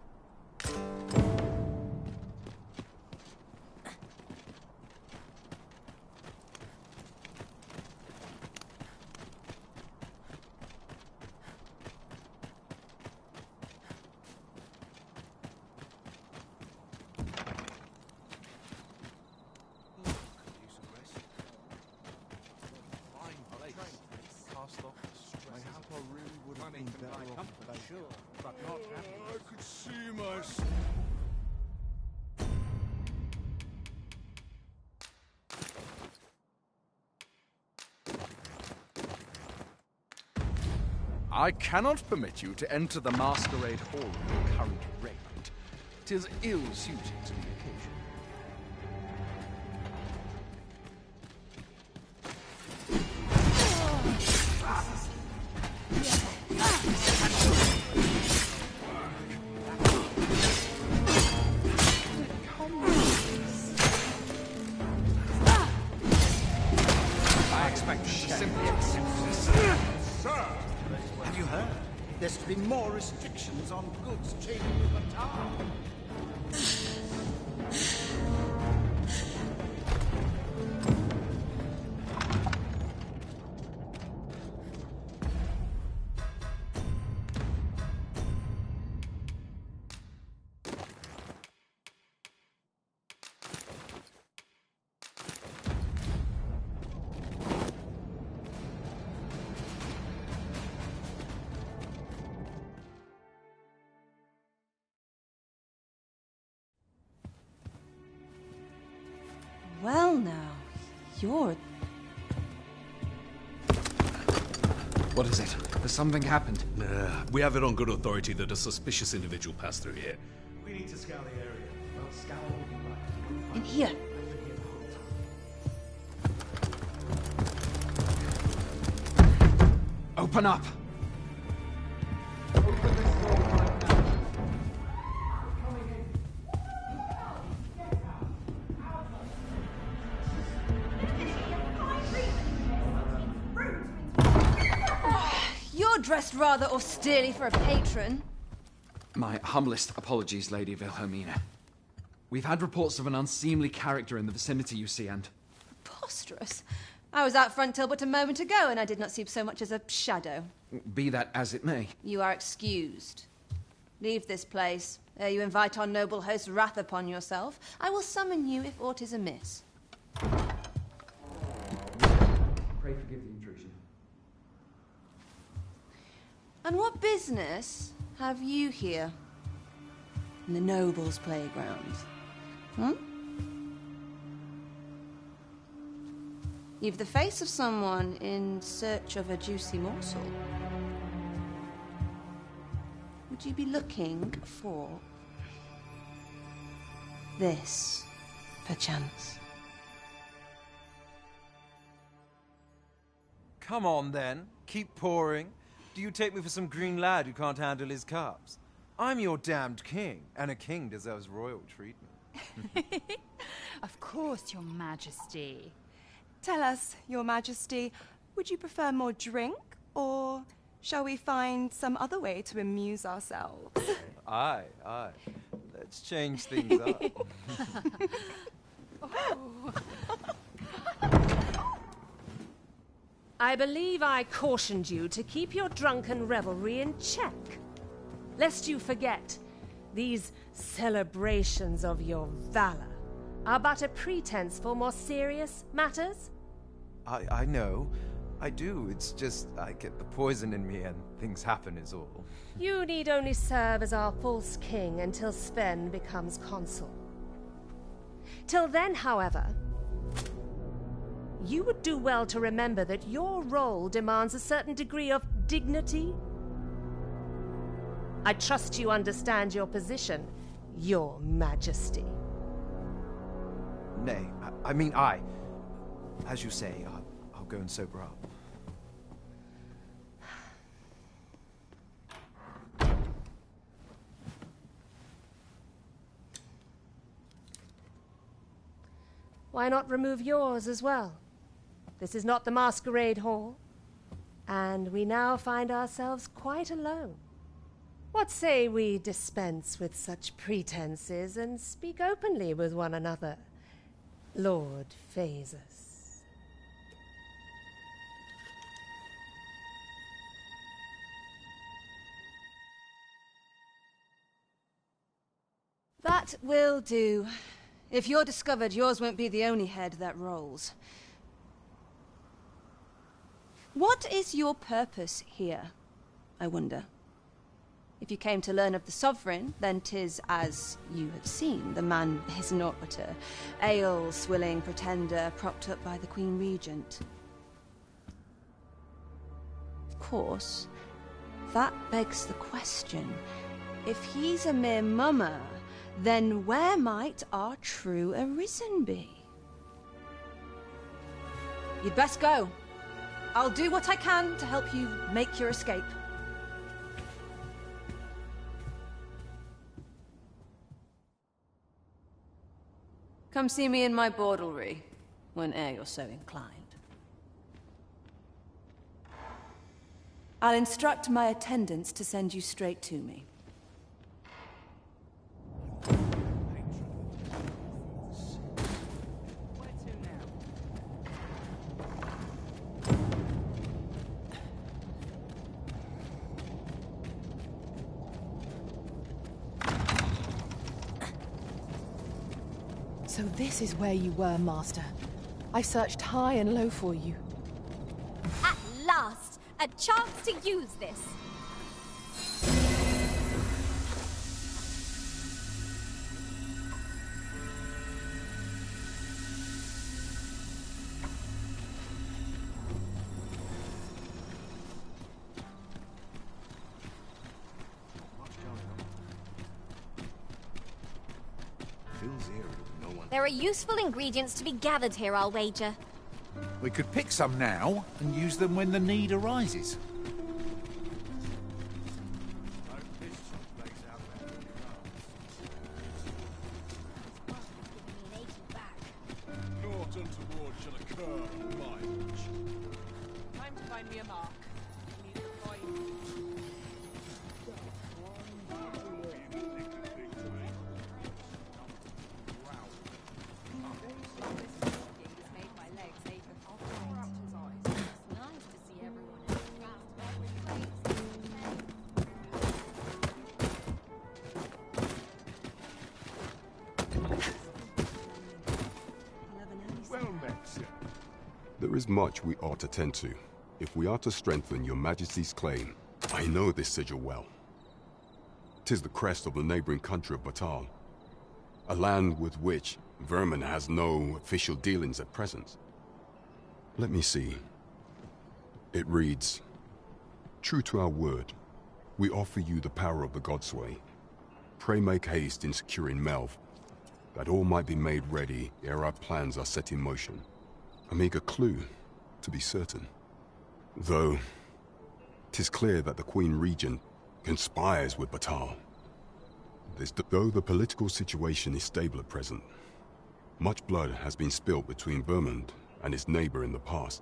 Speaker 12: I could see myself.
Speaker 23: I cannot permit you to enter the masquerade hall in your current raiment. 'Tis ill-suited to the occasion.
Speaker 3: I expect you to simply accept this. Sir! Have you heard? There's to be more restrictions on goods trading with the town.
Speaker 7: Well now, you're...
Speaker 11: What is it? Has something happened?
Speaker 24: We have it on good authority that a suspicious individual passed through here.
Speaker 3: We need to scour the area. Well, scour will be right.
Speaker 7: In here.
Speaker 11: Open up!
Speaker 7: You're dressed rather austerely for a patron.
Speaker 11: My humblest apologies, Lady Wilhelmina. We've had reports of an unseemly character in the vicinity, you see, and...
Speaker 7: Preposterous. I was out front till but a moment ago, and I did not see so much as a shadow.
Speaker 11: Be that as it may.
Speaker 7: You are excused. Leave this place, ere you invite our noble host's wrath upon yourself. I will summon you if aught is amiss.
Speaker 11: Pray forgive the intrusion.
Speaker 7: And what business have you here? In the nobles' playground? You've the face of someone in search of a juicy morsel. Would you be looking for this, perchance?
Speaker 9: Come on, then. Keep pouring. Do you take me for some green lad who can't handle his cups? I'm your damned king, and a king deserves royal treatment.
Speaker 14: Of course, Your Majesty. Tell us, Your Majesty, would you prefer more drink, or shall we find some other way to amuse ourselves?
Speaker 9: Aye. Let's change things up.
Speaker 16: I believe I cautioned you to keep your drunken revelry in check. Lest you forget, these celebrations of your valor are but a pretense for more serious matters.
Speaker 9: I know. I do. It's just I get the poison in me and things happen is all.
Speaker 16: You need only serve as our false king until Sven becomes consul. Till then, however, you would do well to remember that your role demands a certain degree of dignity. I trust you understand your position, Your Majesty.
Speaker 9: Nay, I mean, as you say, I'll go and sober up.
Speaker 16: Why not remove yours as well? This is not the masquerade hall, and we now find ourselves quite alone. What say we dispense with such pretenses and speak openly with one another, Lord Phasus?
Speaker 7: That will do. If you're discovered, yours won't be the only head that rolls. What is your purpose here, I wonder? If you came to learn of the Sovereign, then 'tis as you have seen. The man is naught but a ale-swilling pretender propped up by the Queen Regent. Of course, that begs the question. If he's a mere mummer, then where might our true Arisen be? You'd best go. I'll do what I can to help you make your escape. Come see me in my bordlery, whene'er you're so inclined. I'll instruct my attendants to send you straight to me.
Speaker 2: So this is where you were, Master. I searched high and low for you.
Speaker 8: At last, a chance to use this. There are useful ingredients to be gathered here, I'll wager.
Speaker 6: We could pick some now and use them when the need arises.
Speaker 12: Naught untoward shall occur on my watch.
Speaker 21: Time to find me a mark. I need a coin.
Speaker 15: There is much we ought to tend to, if we are to strengthen your Majesty's claim. I know this sigil well. 'Tis the crest of the neighboring country of Batal, a land with which Vermin has no official dealings at present. Let me see. It reads, "True to our word, we offer you the power of the Godsway. Pray make haste in securing Melv, that all might be made ready ere our plans are set in motion." A meager clue, to be certain. Though, 'tis clear that the Queen Regent conspires with Batal. Though the political situation is stable at present, much blood has been spilt between Vermund and its neighbor in the past.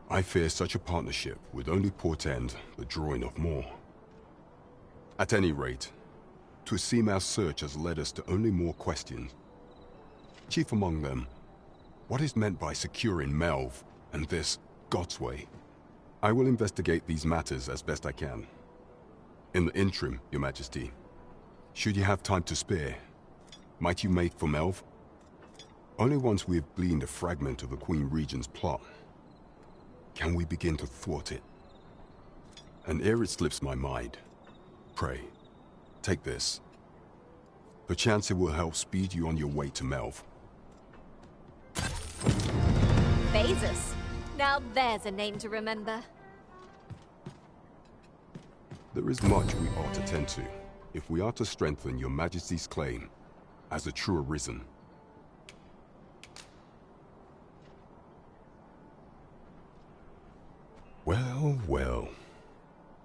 Speaker 15: I fear such a partnership would only portend the drawing of more. At any rate, 'twould seem our search has led us to only more questions. Chief among them, what is meant by securing Melv and this Godsway? I will investigate these matters as best I can. In the interim, Your Majesty, should you have time to spare, might you make for Melv? Only once we have gleaned a fragment of the Queen Regent's plot can we begin to thwart it. And ere it slips my mind, pray, take this. Perchance it will help speed you on your way to Melv.
Speaker 8: Phasus. Now there's a name to remember.
Speaker 15: There is much we ought to tend to, if we are to strengthen your Majesty's claim as a true arisen. Well, well.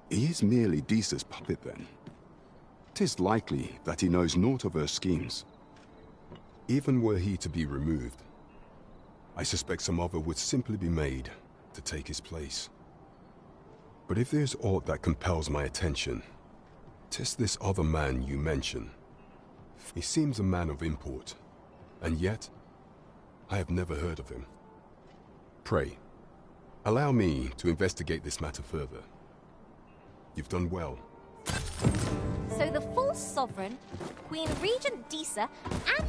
Speaker 15: He is merely Disa's puppet then. 'Tis likely that he knows naught of her schemes. Even were he to be removed, I suspect some other would simply be made to take his place. But if there's aught that compels my attention, 'tis this other man you mention. He seems a man of import, and yet I have never heard of him. Pray, allow me to investigate this matter further. You've done well.
Speaker 8: So the false sovereign, Queen Regent Disa, and...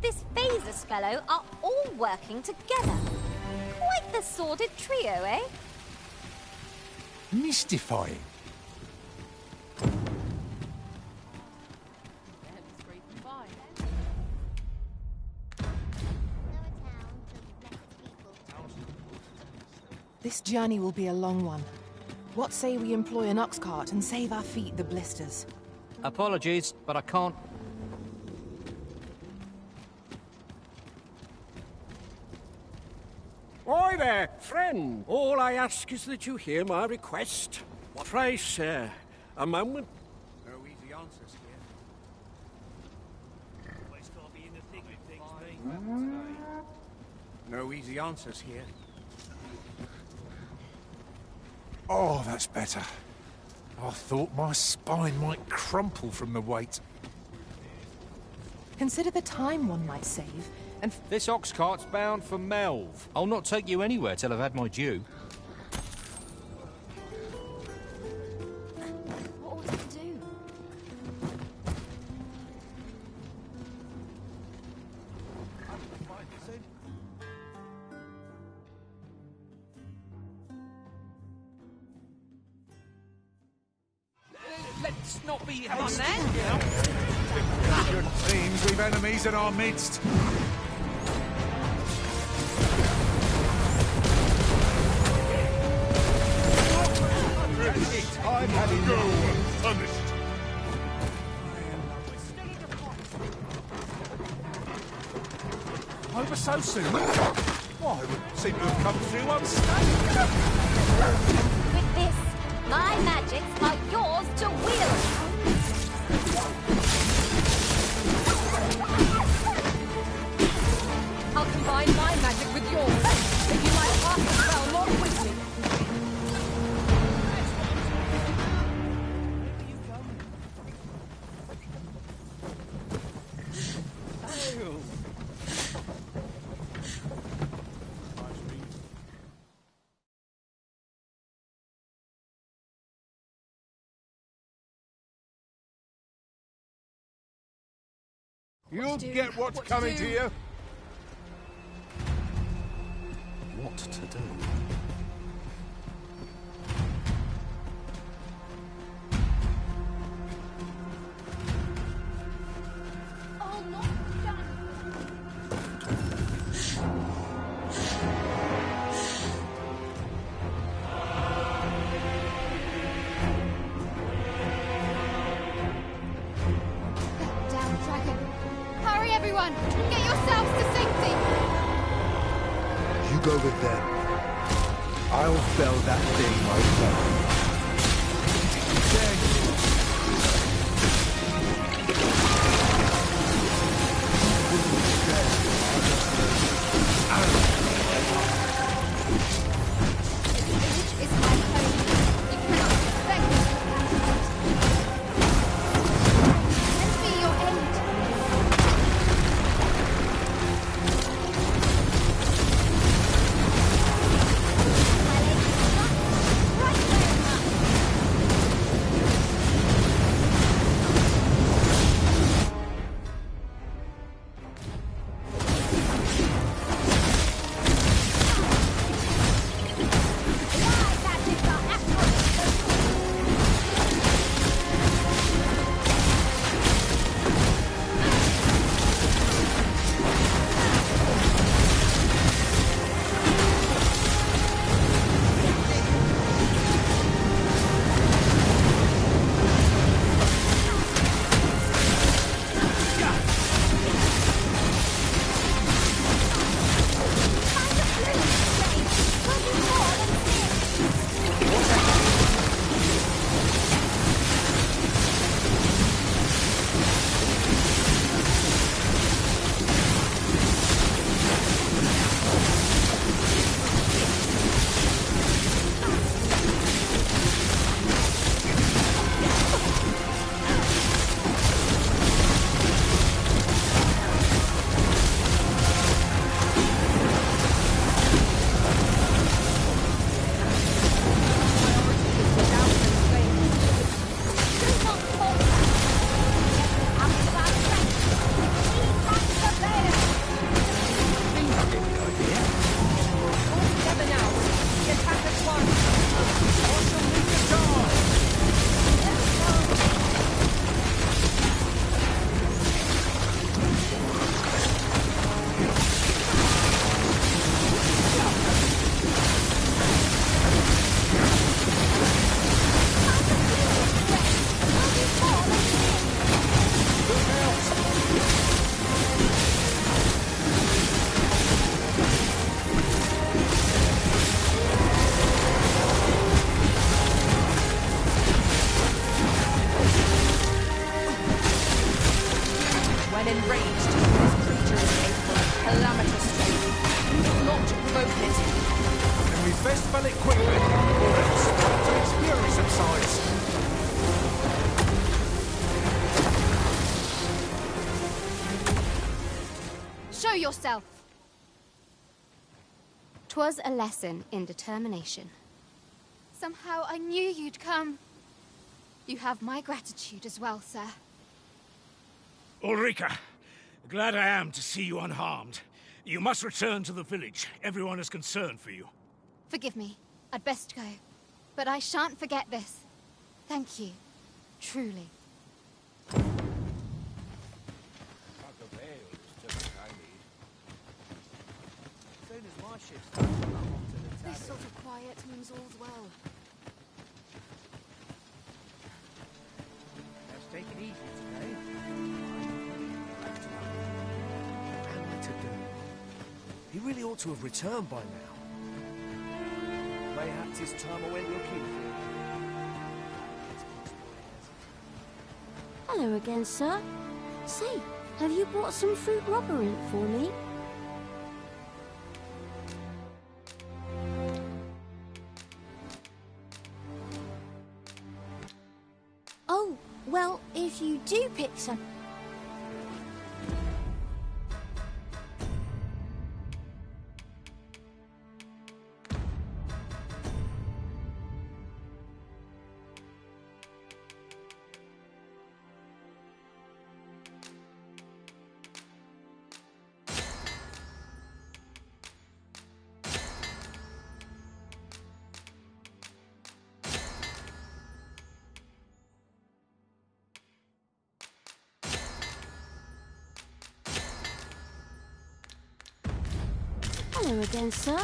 Speaker 8: this Phasus fellow are all working together. Quite the sordid trio, eh?
Speaker 6: Mystifying.
Speaker 2: This journey will be a long one. What say we employ an ox cart and save our feet the blisters?
Speaker 10: Apologies, but I can't.
Speaker 17: Oi there, friend. All I ask is that you hear my request. Pray, sir, a moment.
Speaker 3: No easy answers here. No easy answers here.
Speaker 6: Oh, that's better. I thought my spine might crumple from the weight.
Speaker 2: Consider the time one might save, and...
Speaker 10: This ox cart's bound for Melv. I'll not take you anywhere till I've had my due.
Speaker 8: What ought to do?
Speaker 17: Let's not be
Speaker 18: Come on, then.
Speaker 6: Good seems we've enemies in our midst.
Speaker 12: I've had to go unpunished.
Speaker 6: Over so soon? Why, it would seem to have come through unscathed.
Speaker 8: With this, my magics are yours to wield.
Speaker 1: I'll combine my magic with yours. If you might pass the spell more quickly.
Speaker 4: You'll get what's coming to you.
Speaker 10: What to do?
Speaker 8: Down, dragon. Hurry, everyone! Get yourselves to safety!
Speaker 3: You go with them. I'll fell that thing myself.
Speaker 2: When enraged, this creature is capable of calamitous strength. We will not provoke it.
Speaker 6: Then we best spell it quickly, or else till its fury subsides.
Speaker 8: Show yourself! 'Twas a lesson in determination. Somehow I knew you'd come. You have my gratitude as well, sir.
Speaker 17: Ulrika, glad I am to see you unharmed. You must return to the village. Everyone is concerned for you.
Speaker 8: Forgive me. I'd best go. But I shan't forget this. Thank you. Truly.
Speaker 2: This sort of quiet means all's well.
Speaker 17: Let's take it easy today.
Speaker 22: What am I to do? He really ought to have returned by now. Mayhaps his time I went looking for.
Speaker 13: Hello again, sir. Say, have you brought some fruit rubber in for me? Oh, well, if you do pick some... Hello again, sir.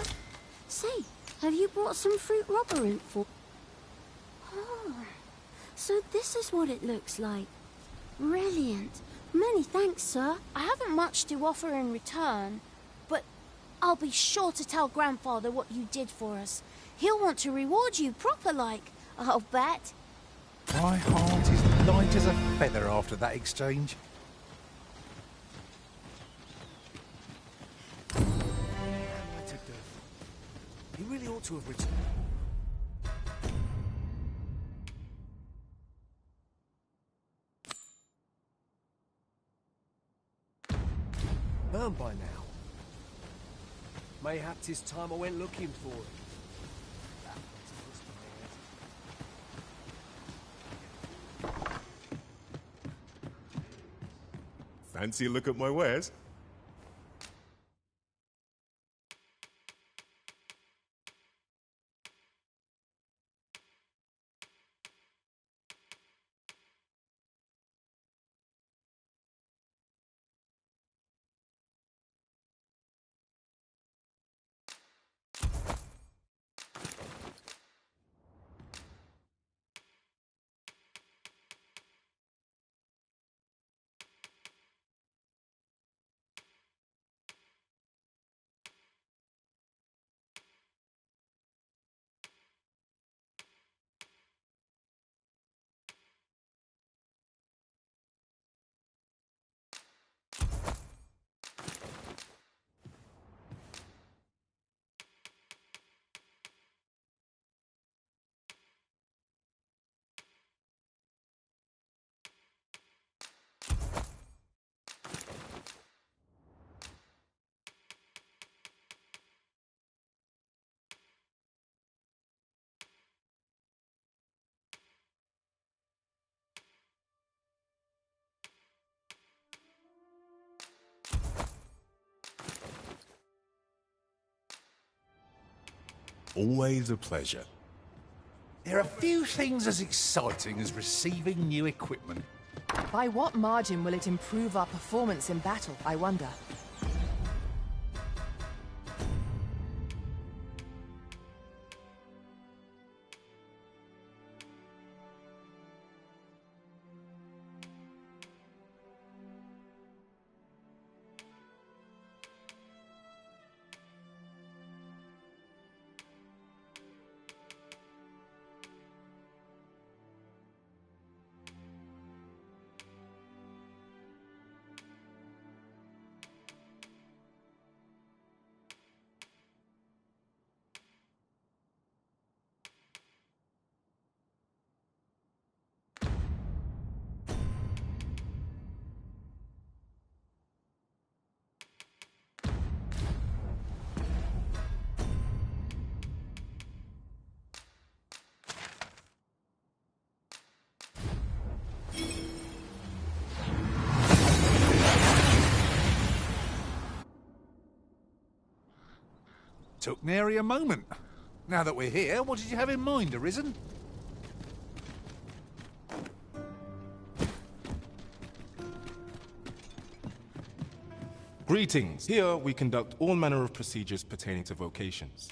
Speaker 13: Say, have you brought some fruit robberant for... Oh, so this is what it looks like. Brilliant. Many thanks, sir.
Speaker 8: I haven't much to offer in return, but I'll be sure to tell Grandfather what you did for us. He'll want to reward you proper-like, I'll bet.
Speaker 6: My heart is light as a feather after that exchange.
Speaker 5: He really ought to have returned. Burned by now. Mayhap 'tis time I went looking for it.
Speaker 12: Fancy a look at my wares? Always a pleasure.
Speaker 6: There are few things as exciting as receiving new equipment.
Speaker 2: By what margin will it improve our performance in battle, I wonder?
Speaker 6: Took nary a moment. Now that we're here, what did you have in mind, Arisen?
Speaker 19: Greetings. Here we conduct all manner of procedures pertaining to vocations.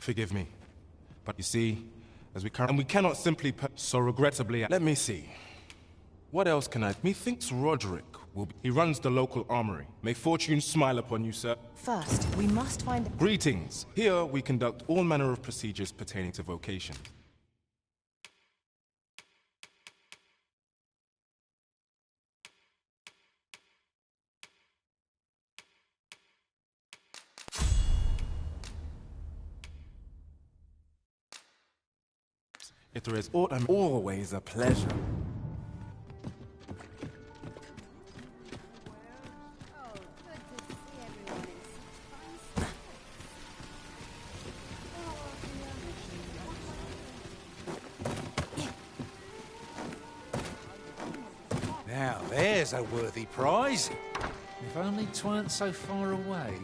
Speaker 19: Forgive me. But you see, as we currently... And we cannot simply... So regrettably... Let me see. What else can I... Methinks Roderick will be... He runs the local armory. May fortune smile upon you, sir.
Speaker 2: First, we must find...
Speaker 19: Greetings. Here we conduct all manner of procedures pertaining to vocation. If there is aught, I'm always a pleasure.
Speaker 6: Now, there's a worthy prize. If only 'tweren't so far away.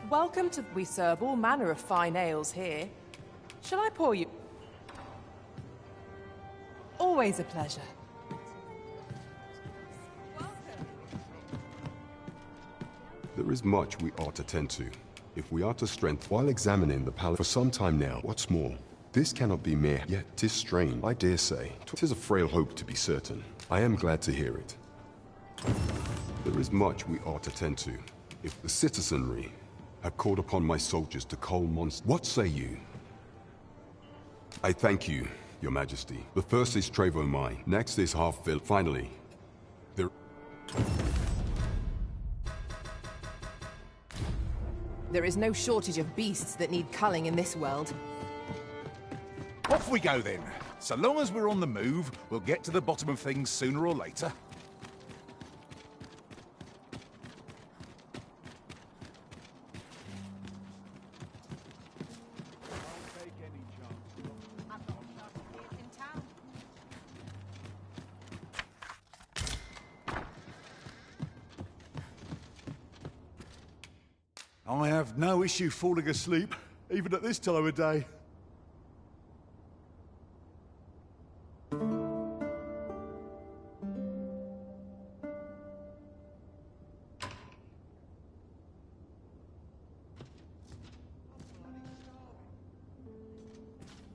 Speaker 21: Welcome to... We serve all manner of fine ales here. Shall I pour you... Always a pleasure.
Speaker 15: There is much we ought to tend to, if we are to strengthen while examining the palace for some time now. What's more, this cannot be mere, yet 'tis strange. I dare say, 'tis a frail hope to be certain. I am glad to hear it. There is much we ought to tend to, if the citizenry have called upon my soldiers to cull monsters. What say you? I thank you, Your Majesty. The first is Trevo mine. Next is Half-Vill. Finally, there...
Speaker 2: There is no shortage of beasts that need culling in this world.
Speaker 6: Off we go then. So long as we're on the move, we'll get to the bottom of things sooner or later. I have no issue falling asleep, even at this time of day.